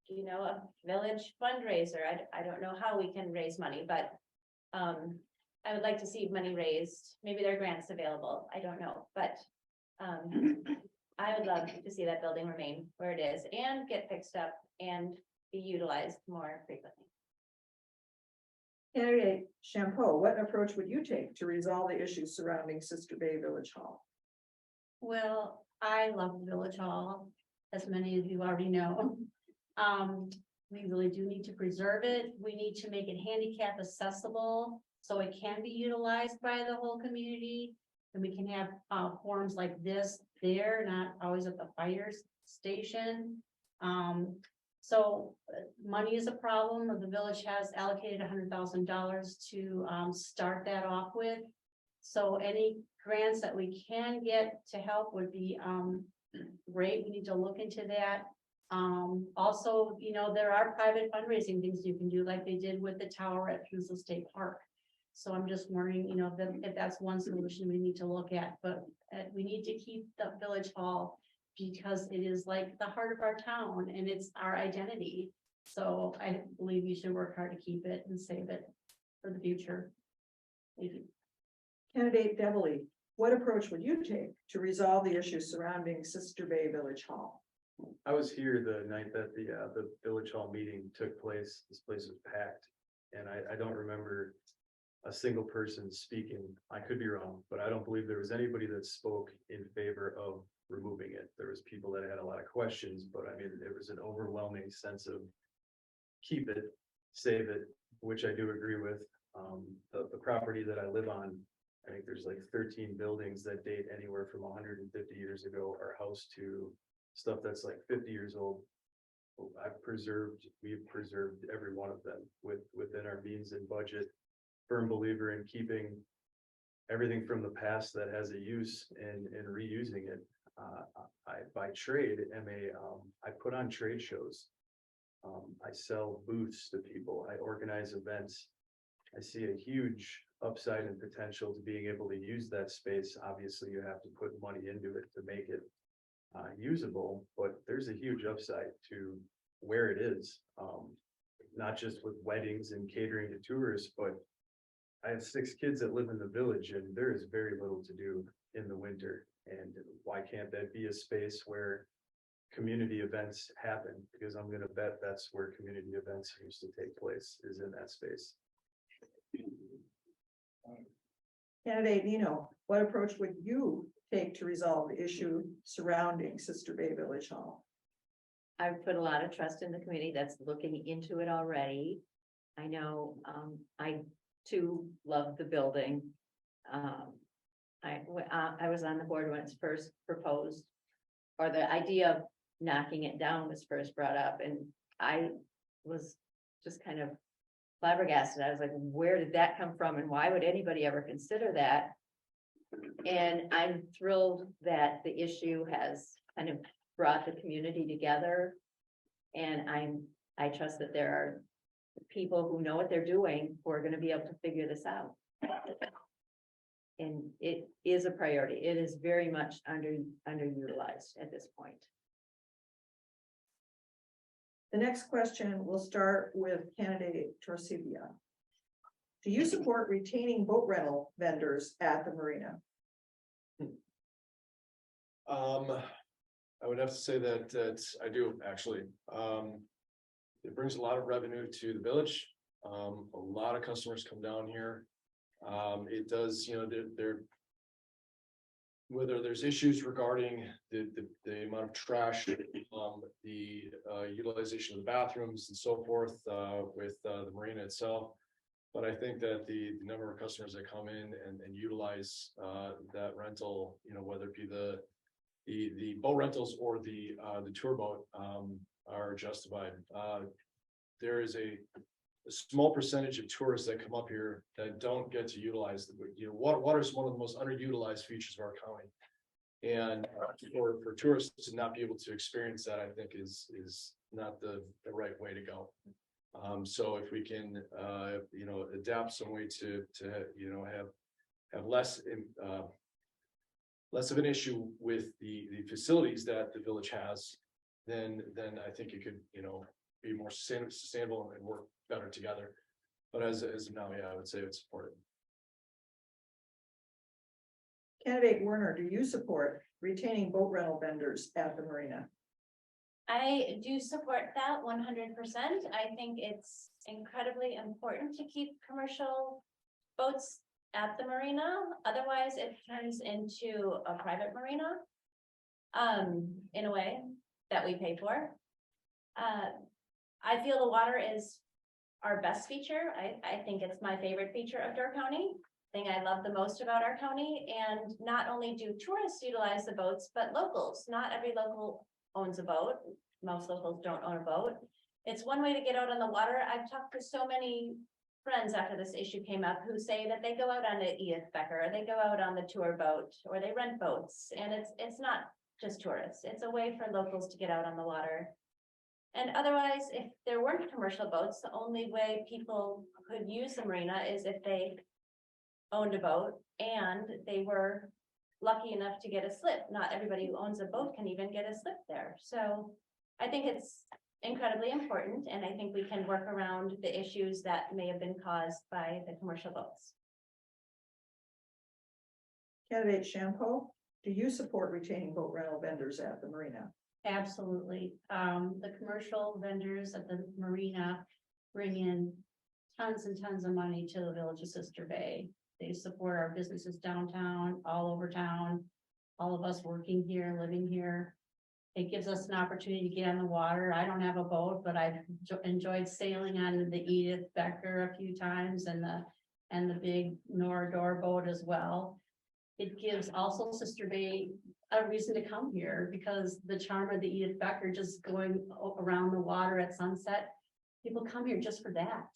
S5: you know, a village fundraiser. I don't know how we can raise money, but I would like to see money raised. Maybe there are grants available. I don't know, but I would love to see that building remain where it is and get fixed up and be utilized more frequently.
S3: Candidate Champeau, what approach would you take to resolve the issues surrounding Sister Bay Village Hall?
S6: Well, I love the Village Hall, as many of you already know. We really do need to preserve it. We need to make it handicap accessible, so it can be utilized by the whole community. And we can have forums like this there, not always at the fire station. So money is a problem. The village has allocated $100,000 to start that off with. So any grants that we can get to help would be great. We need to look into that. Also, you know, there are private fundraising things you can do, like they did with the tower at Truesdale State Park. So I'm just wondering, you know, if that's one solution we need to look at, but we need to keep the village hall because it is like the heart of our town and it's our identity. So I believe you should work hard to keep it and save it for the future. Thank you.
S3: Candidate Deviley, what approach would you take to resolve the issues surrounding Sister Bay Village Hall?
S7: I was here the night that the village hall meeting took place. This place was packed. And I don't remember a single person speaking. I could be wrong, but I don't believe there was anybody that spoke in favor of removing it. There was people that had a lot of questions, but I mean, there was an overwhelming sense of keep it, save it, which I do agree with. The property that I live on, I think there's like 13 buildings that date anywhere from 150 years ago are housed to stuff that's like 50 years old. We've preserved every one of them within our means and budget. Firm believer in keeping everything from the past that has a use and reusing it. I by trade I put on trade shows. I sell booths to people. I organize events. I see a huge upside and potential to being able to use that space. Obviously, you have to put money into it to make it usable, but there's a huge upside to where it is. Not just with weddings and catering to tourists, but I have 6 kids that live in the village and there is very little to do in the winter. And why can't that be a space where community events happen? Because I'm gonna bet that's where community events used to take place, is in that space.
S3: Candidate Nienow, what approach would you take to resolve the issue surrounding Sister Bay Village Hall?
S8: I've put a lot of trust in the committee that's looking into it already. I know, I too love the building. I was on the board when it's first proposed, or the idea of knocking it down was first brought up, and I was just kind of flabbergasted. I was like, where did that come from, and why would anybody ever consider that? And I'm thrilled that the issue has kind of brought the community together. And I trust that there are people who know what they're doing who are gonna be able to figure this out. And it is a priority. It is very much underutilized at this point.
S3: The next question will start with candidate Torcivia. Do you support retaining boat rental vendors at the marina?
S4: I would have to say that I do, actually. It brings a lot of revenue to the village. A lot of customers come down here. It does, you know, whether there's issues regarding the amount of trash, the utilization of the bathrooms and so forth, with the marina itself. But I think that the number of customers that come in and utilize that rental, you know, whether it be the boat rentals or the tour boat, are justified. There is a small percentage of tourists that come up here that don't get to utilize the, you know, water is one of the most underutilized features of our county. And for tourists to not be able to experience that, I think is not the right way to go. So if we can, you know, adapt some way to you know, have less of an issue with the facilities that the village has, then I think it could, you know, be more sustainable and work better together. But as of now, yeah, I would say it's supported.
S3: Candidate Werner, do you support retaining boat rental vendors at the marina?
S5: I do support that 100%. I think it's incredibly important to keep commercial boats at the marina. Otherwise, it turns into a private marina. In a way that we pay for. I feel the water is our best feature. I think it's my favorite feature of Door County. Thing I love the most about our county. And not only do tourists utilize the boats, but locals. Not every local owns a boat. Most locals don't own a boat. It's one way to get out on the water. I've talked to so many friends after this issue came up who say that they go out on the Edith Becker, or they go out on the tour boat, or they rent boats. And it's not just tourists. It's a way for locals to get out on the water. And otherwise, if there weren't commercial boats, the only way people could use the marina is if they owned a boat and they were lucky enough to get a slip. Not everybody who owns a boat can even get a slip there. So I think it's incredibly important, and I think we can work around the issues that may have been caused by the commercial boats.
S3: Candidate Champeau, do you support retaining boat rental vendors at the marina?
S6: Absolutely. The commercial vendors at the marina bring in tons and tons of money to the village of Sister Bay. They support our businesses downtown, all over town, all of us working here, living here. It gives us an opportunity to get on the water. I don't have a boat, but I've enjoyed sailing on the Edith Becker a few times, and the big Norador boat as well. It gives also Sister Bay a reason to come here, because the charm of the Edith Becker just going around the water at sunset, people come here just for that.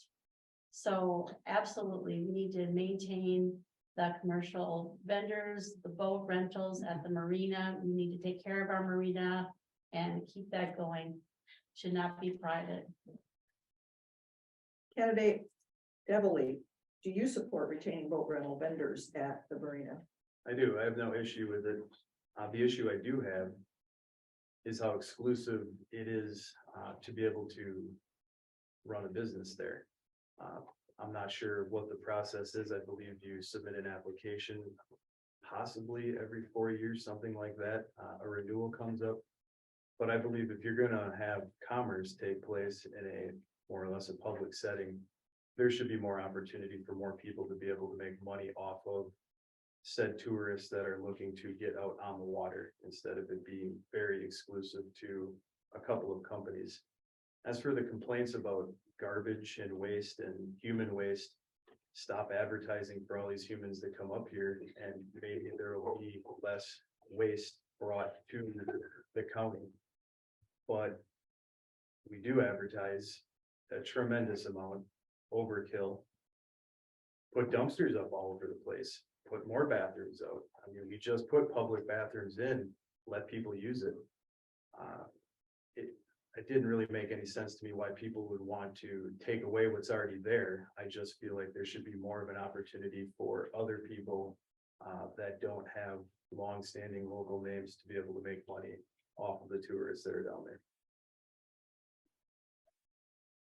S6: So absolutely, we need to maintain the commercial vendors, the boat rentals at the marina. We need to take care of our marina and keep that going. Should not be private.
S3: Candidate Deviley, do you support retaining boat rental vendors at the marina?
S7: I do. I have no issue with it. The issue I do have is how exclusive it is to be able to run a business there. I'm not sure what the process is. I believe you submit an application possibly every 4 years, something like that. A renewal comes up. But I believe if you're gonna have commerce take place in a more or less a public setting, there should be more opportunity for more people to be able to make money off of said tourists that are looking to get out on the water instead of it being very exclusive to a couple of companies. As for the complaints about garbage and waste and human waste, stop advertising for all these humans that come up here and maybe there will be less waste brought to the county. But we do advertise a tremendous amount, overkill. Put dumpsters up all over the place, put more bathrooms out. I mean, we just put public bathrooms in, let people use it. It didn't really make any sense to me why people would want to take away what's already there. I just feel like there should be more of an opportunity for other people that don't have long-standing local names to be able to make money off of the tourists that are down there.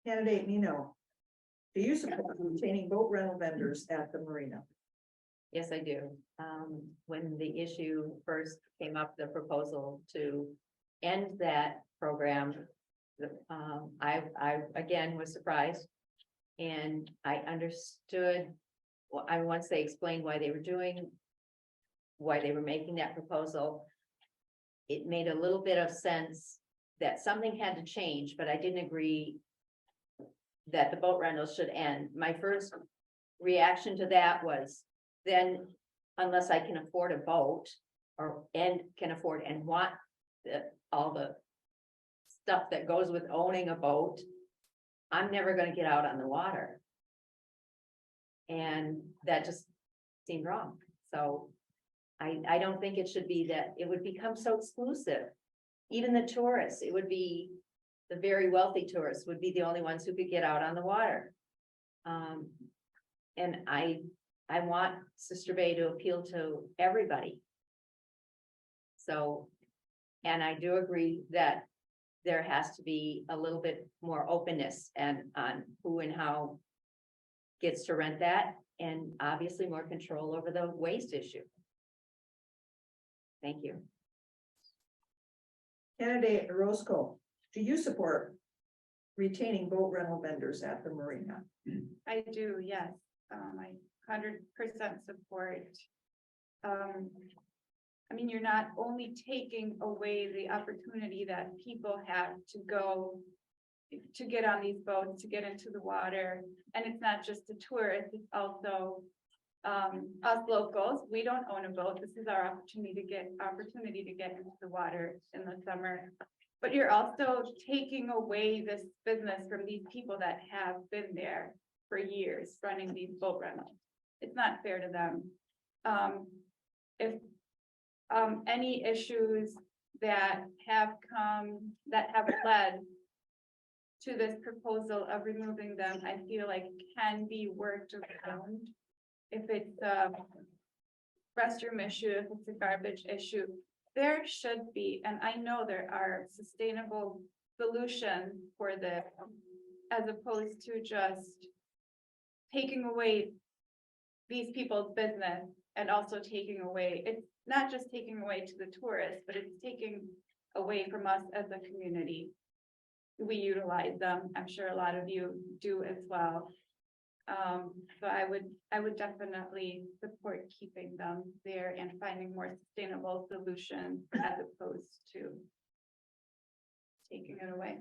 S3: Candidate Nienow, do you support retaining boat rental vendors at the marina?
S8: Yes, I do. When the issue first came up, the proposal to end that program, I again was surprised. And I understood, well, once they explained why they were making that proposal, it made a little bit of sense that something had to change, but I didn't agree that the boat rentals should end. My first reaction to that was, then unless I can afford a boat and can afford and want all the stuff that goes with owning a boat, I'm never going to get out on the water. And that just seemed wrong. So I don't think it should be that it would become so exclusive. Even the tourists, it would be the very wealthy tourists would be the only ones who could get out on the water. And I want Sister Bay to appeal to everybody. So, and I do agree that there has to be a little bit more openness and on who and how gets to rent that, and obviously more control over the waste issue. Thank you.
S3: Candidate Orozco, do you support retaining boat rental vendors at the marina?
S9: I do, yes. I 100% support. I mean, you're not only taking away the opportunity that people have to go to get on these boats, to get into the water. And it's not just the tourists, it's also us locals. We don't own a boat. This is our opportunity to get into the water in the summer. But you're also taking away this business from these people that have been there for years running these boat rentals. It's not fair to them. If any issues that have led to this proposal of removing them, I feel like can be worked around. If it's a restroom issue, if it's a garbage issue, there should be, and I know there are sustainable solutions for this, as opposed to just taking away these people's business and also taking away, it's not just taking away to the tourists, but it's taking away from us as a community. We utilize them. I'm sure a lot of you do as well. So I would definitely support keeping them there and finding more sustainable solutions as opposed to taking it away.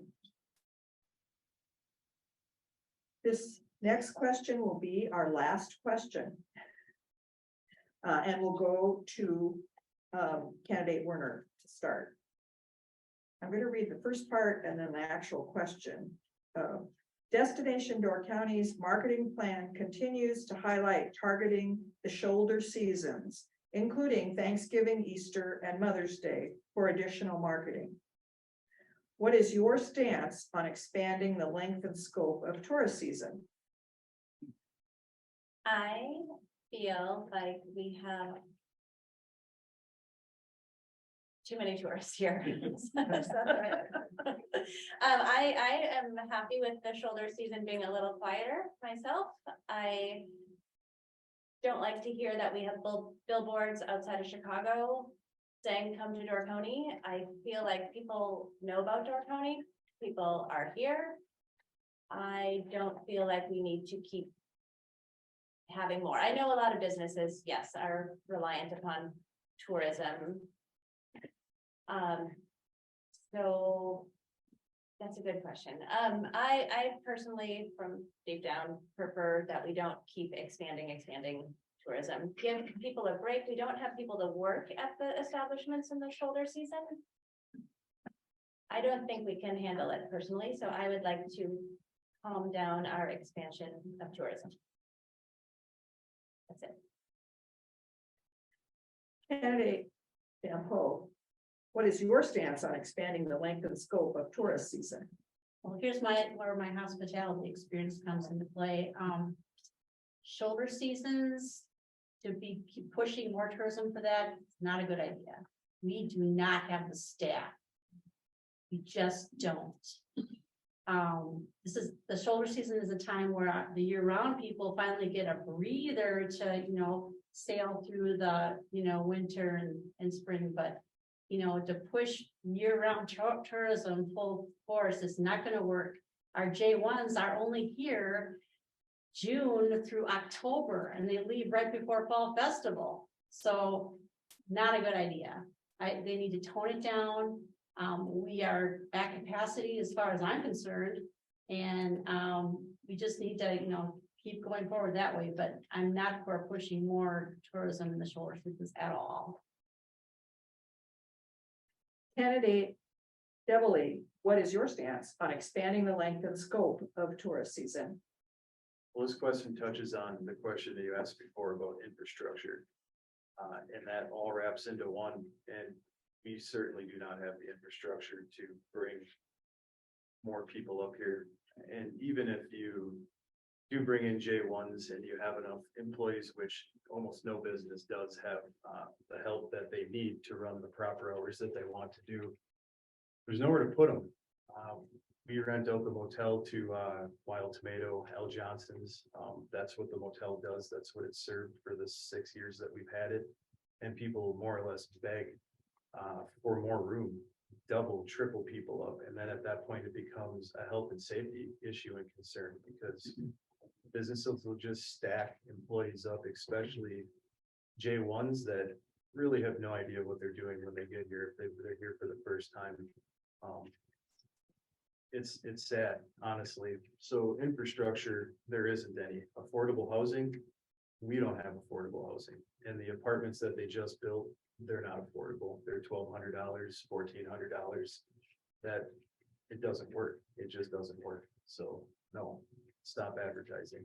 S3: This next question will be our last question. And we'll go to candidate Werner to start. I'm going to read the first part and then the actual question. Destination Door County's marketing plan continues to highlight targeting the shoulder seasons, including Thanksgiving, Easter, and Mother's Day for additional marketing. What is your stance on expanding the length and scope of tourist season?
S5: I feel like we have too many tourists here. I am happy with the shoulder season being a little quieter myself. I don't like to hear that we have billboards outside of Chicago saying come to Door County. I feel like people know about Door County. People are here. I don't feel like we need to keep having more. I know a lot of businesses, yes, are reliant upon tourism. So that's a good question. I personally, from deep down, prefer that we don't keep expanding tourism. Give people a break. We don't have people to work at the establishments in the shoulder season. I don't think we can handle it personally, so I would like to calm down our expansion of tourism. That's it.
S3: Candidate Champeau, what is your stance on expanding the length and scope of tourist season?
S6: Well, here's where my hospitality experience comes into play. Shoulder seasons, to keep pushing more tourism for that, not a good idea. We do not have the staff. We just don't. The shoulder season is a time where the year-round people finally get a breather to, sail through the, winter and spring, but to push year-round tourism full force is not going to work. Our J1s are only here June through October, and they leave right before Fall Festival. So not a good idea. They need to tone it down. We are at capacity as far as I'm concerned, and we just need to, keep going forward that way. But I'm not for pushing more tourism in the shoulder seasons at all.
S3: Candidate Deviley, what is your stance on expanding the length and scope of tourist season?
S7: Well, this question touches on the question that you asked before about infrastructure. And that all wraps into one, and we certainly do not have the infrastructure to bring more people up here. And even if you do bring in J1s and you have enough employees, which almost no business does have the help that they need to run the proper hours that they want to do, there's nowhere to put them. We rent out the motel to Wild Tomato, L. Johnson's. That's what the motel does. That's what it's served for the 6 years that we've had it. And people more or less beg for more room, double, triple people up. And then at that point, it becomes a health and safety issue and concern, because businesses will just stack employees up, especially J1s that really have no idea what they're doing when they get here, if they're here for the first time. It's sad, honestly. So infrastructure, there isn't any. Affordable housing, we don't have affordable housing. And the apartments that they just built, they're not affordable. They're $1,200, $1,400. That, it doesn't work. It just doesn't work. So no, stop advertising.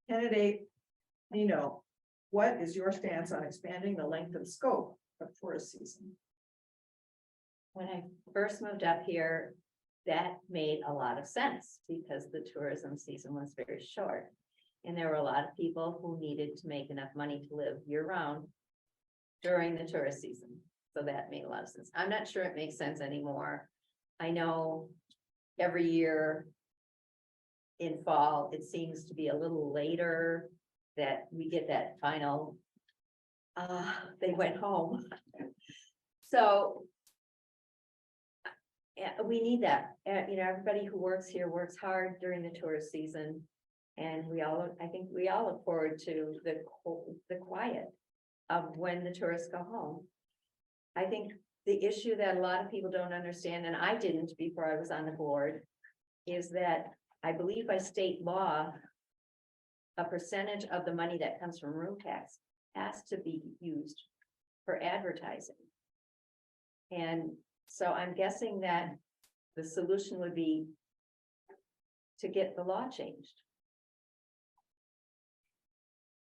S3: Candidate Nienow, what is your stance on expanding the length and scope of tourist season?
S8: When I first moved up here, that made a lot of sense because the tourism season was very short. And there were a lot of people who needed to make enough money to live year round during the tourist season. So that made a lot of sense. I'm not sure it makes sense anymore. I know every year in fall, it seems to be a little later that we get that final, they went home. So yeah, we need that. Everybody who works here works hard during the tourist season. And I think we all look forward to the quiet of when the tourists go home. I think the issue that a lot of people don't understand, and I didn't before I was on the board, is that I believe by state law, a percentage of the money that comes from room tax has to be used for advertising. And so I'm guessing that the solution would be to get the law changed.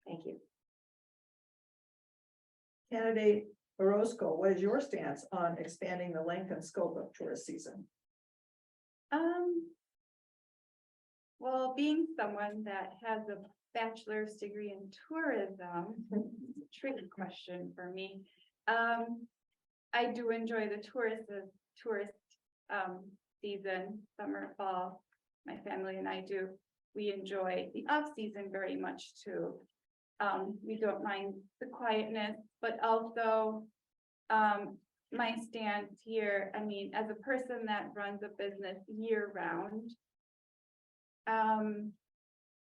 S8: Thank you.
S3: Candidate Orozco, what is your stance on expanding the length and scope of tourist season?
S9: Well, being someone that has a bachelor's degree in tourism, it's a tricky question for me. I do enjoy the tourist season, summer, fall. My family and I do. We enjoy the off season very much too. We don't mind the quietness, but also my stance here, I mean, as a person that runs a business year round.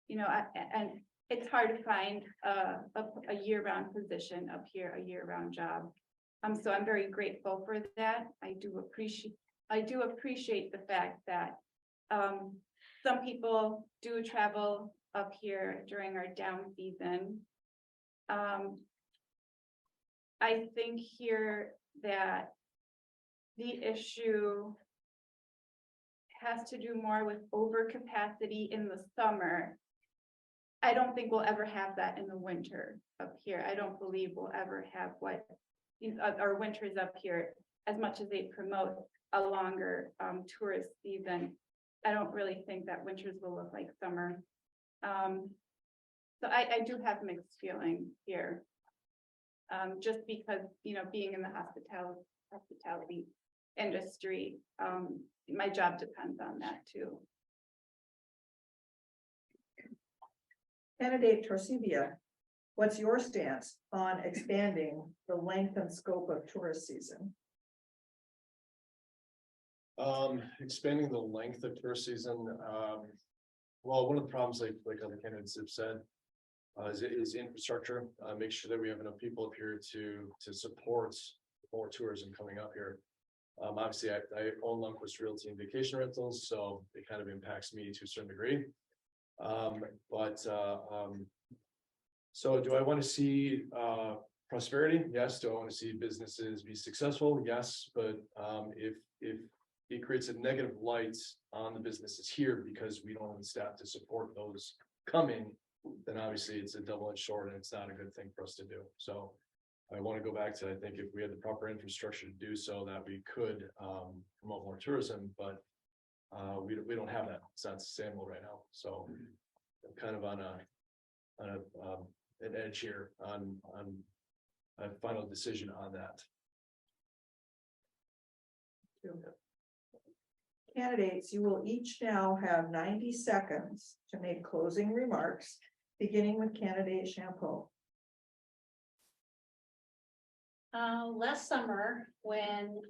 S9: You know, and it's hard to find a year-round position up here, a year-round job. So I'm very grateful for that. I do appreciate the fact that some people do travel up here during our down season. I think here that the issue has to do more with overcapacity in the summer. I don't think we'll ever have that in the winter up here. I don't believe we'll ever have what our winters up here, as much as they promote a longer tourist season. I don't really think that winters will look like summer. So I do have mixed feelings here. Just because, you know, being in the hospitality industry, my job depends on that too.
S3: Candidate Torcivia, what's your stance on expanding the length and scope of tourist season?
S4: Expanding the length of tourist season, well, one of the problems like other candidates have said, is infrastructure, make sure that we have enough people up here to support more tourism coming up here. Obviously I own Lundquist Realty and Vacation Rentals, so it kind of impacts me to a certain degree. So do I want to see prosperity? Yes. Do I want to see businesses be successful? Yes. But if it creates a negative light on the businesses here because we don't have the staff to support those coming, then obviously it's a double-edged sword and it's not a good thing for us to do. So I want to go back to, I think if we had the proper infrastructure to do so, that we could promote more tourism, but we don't have that. So that's sustainable right now. So I'm kind of on an edge here on a final decision on that.
S3: Candidates, you will each now have 90 seconds to make closing remarks, beginning with candidate Champeau.
S6: Last summer, when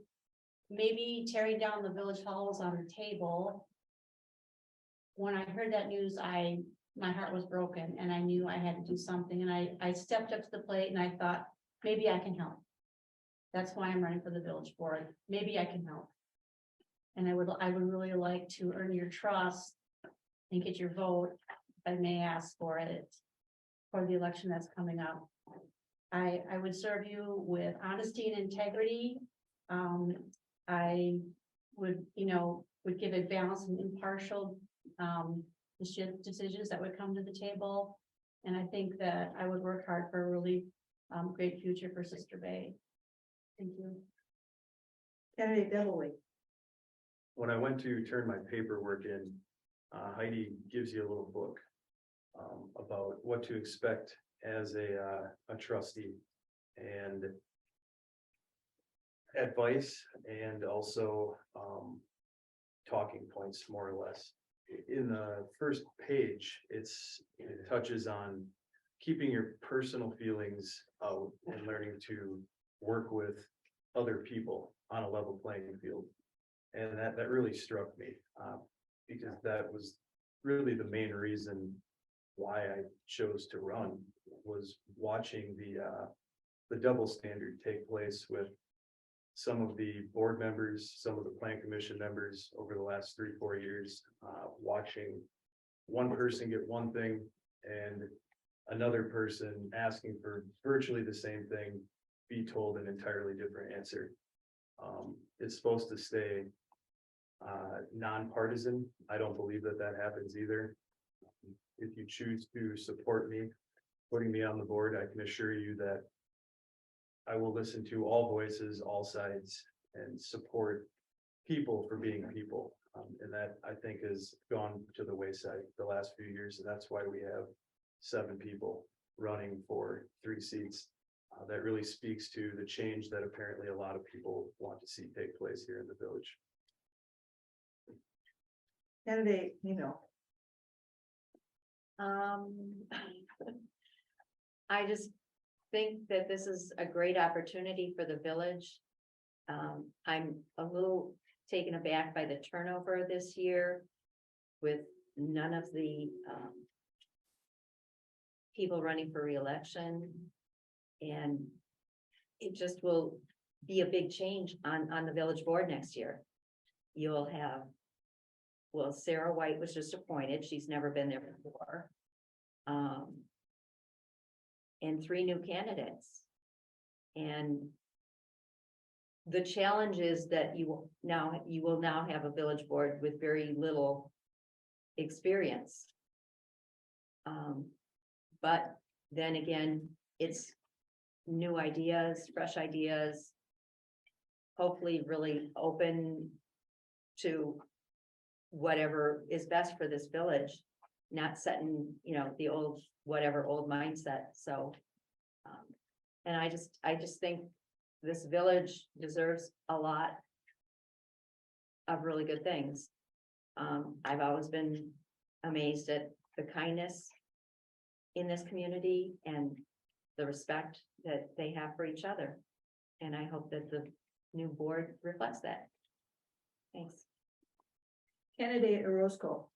S6: maybe tearing down the village hall was on the table. When I heard that news, my heart was broken and I knew I had to do something, and I stepped up to the plate and I thought, maybe I can help. That's why I'm running for the village board. Maybe I can help. And I would really like to earn your trust and get your vote, if I may ask for it, for the election that's coming up. I would serve you with honesty and integrity. I would give a balanced and impartial decisions that would come to the table. And I think that I would work hard for a really great future for Sister Bay. Thank you.
S3: Candidate Deviley.
S7: When I went to turn my paperwork in, Heidi gives you a little book about what to expect as a trustee, and advice, and also talking points, more or less. In the first page, it touches on keeping your personal feelings out and learning to work with other people on a level playing field. And that really struck me, because that was really the main reason why I chose to run, was watching the double standard take place with some of the board members, some of the plan commission members over the last 3-4 years, watching one person get one thing and another person asking for virtually the same thing be told an entirely different answer. It's supposed to stay nonpartisan. I don't believe that happens either. If you choose to support me, putting me on the board, I can assure you that I will listen to all voices, all sides, and support people for being people. And that, I think, has gone to the wayside the last few years. And that's why we have 7 people running for 3 seats. that really speaks to the change that apparently a lot of people want to see take place here in the village.
S3: Candidate,
S8: I just think that this is a great opportunity for the village. I'm a little taken aback by the turnover this year with none of the people running for reelection. And it just will be a big change on the village board next year. You'll have, well, Sarah White was just appointed. She's never been there before. And 3 new candidates. And the challenge is that you will now have a village board with very little experience. But then again, it's new ideas, fresh ideas, hopefully really open to whatever is best for this village, not setting, the old mindset. So, and I just think this village deserves a lot of really good things. I've always been amazed at the kindness in this community and the respect that they have for each other. And I hope that the new board reflects that. Thanks.
S3: Candidate Orozco.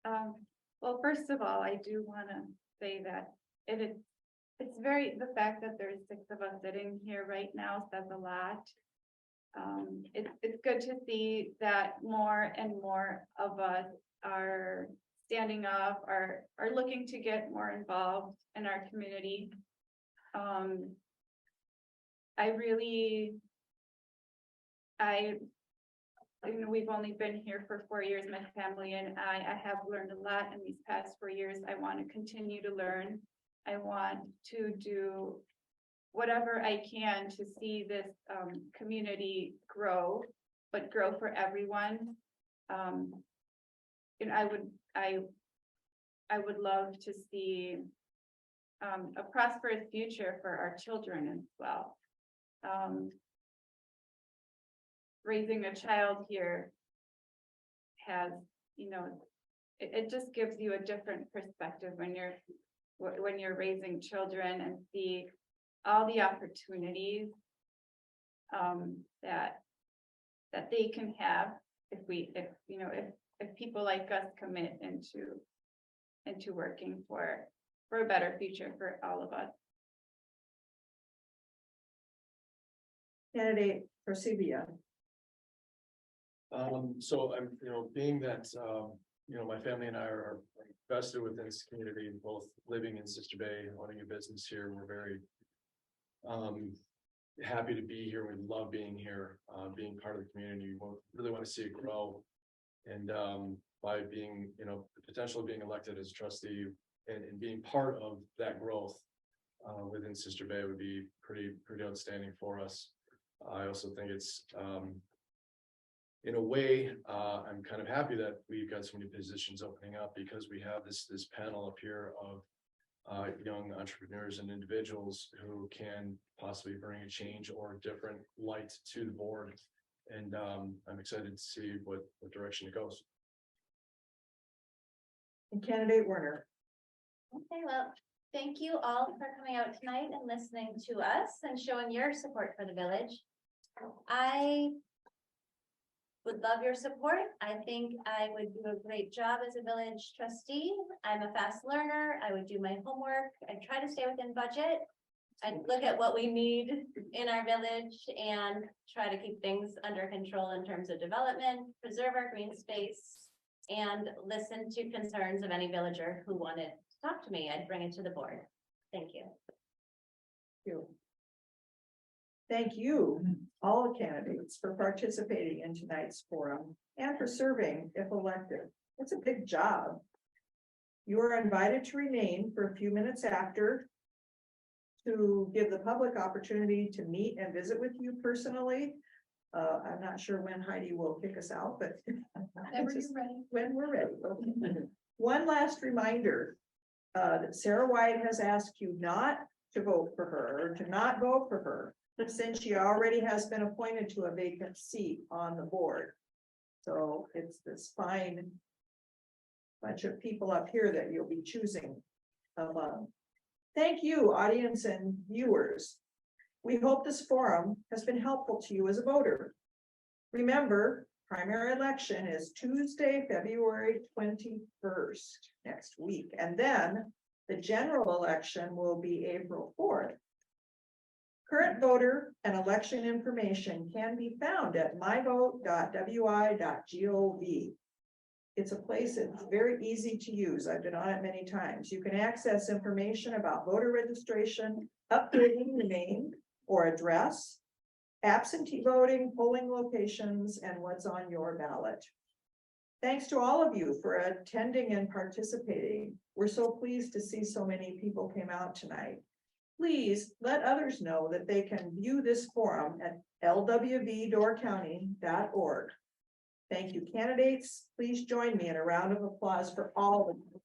S9: Well, first of all, I do want to say that it's the fact that there's 6 of us sitting here right now says a lot. It's good to see that more and more of us are standing up, are looking to get more involved in our community. We've only been here for 4 years, my family and I have learned a lot in these past 4 years. I want to continue to learn. I want to do whatever I can to see this community grow, but grow for everyone. And I would love to see a prosperous future for our children as well. Raising a child here has, it just gives you a different perspective when you're raising children and see all the opportunities that they can have if people like us commit into working for a better future for all of us.
S3: Candidate Torcivia.
S4: So I'm, being that, my family and I are vested within this community, both living in Sister Bay, owning a business here, we're very happy to be here. We love being here, being part of the community. We really want to see it grow. And by being, the potential of being elected as a trustee and being part of that growth within Sister Bay would be pretty outstanding for us. I also think it's, in a way, I'm kind of happy that we've got so many positions opening up because we have this panel up here of young entrepreneurs and individuals who can possibly bring a change or a different light to the board. And I'm excited to see what direction it goes.
S3: And candidate Werner.
S5: Okay, well, thank you all for coming out tonight and listening to us and showing your support for the village. I would love your support. I think I would do a great job as a village trustee. I'm a fast learner. I would do my homework. I try to stay within budget. I'd look at what we need in our village and try to keep things under control in terms of development, preserve our green space, and listen to concerns of any villager who wanted to talk to me. I'd bring it to the board. Thank you.
S3: Thank you, all the candidates, for participating in tonight's forum and for serving if elected. It's a big job. You are invited to remain for a few minutes after to give the public opportunity to meet and visit with you personally. I'm not sure when Heidi will kick us out, but when we're ready. Okay. One last reminder that Sarah White has asked you not to vote for her or to not vote for her, since she already has been appointed to a vacant seat on the board. So it's this fine bunch of people up here that you'll be choosing among. Thank you, audience and viewers. We hope this forum has been helpful to you as a voter. Remember, primary election is Tuesday, February 21st, next week, and then the general election will be April 4th. Current voter and election information can be found at myvote.wi.gov. It's a place that's very easy to use. I've been on it many times. You can access information about voter registration, updating your name or address, absentee voting, polling locations, and what's on your ballot. Thanks to all of you for attending and participating. We're so pleased to see so many people came out tonight. Please let others know that they can view this forum at lwvdoorcounty.org. Thank you, candidates. Please join me in a round of applause for all of you.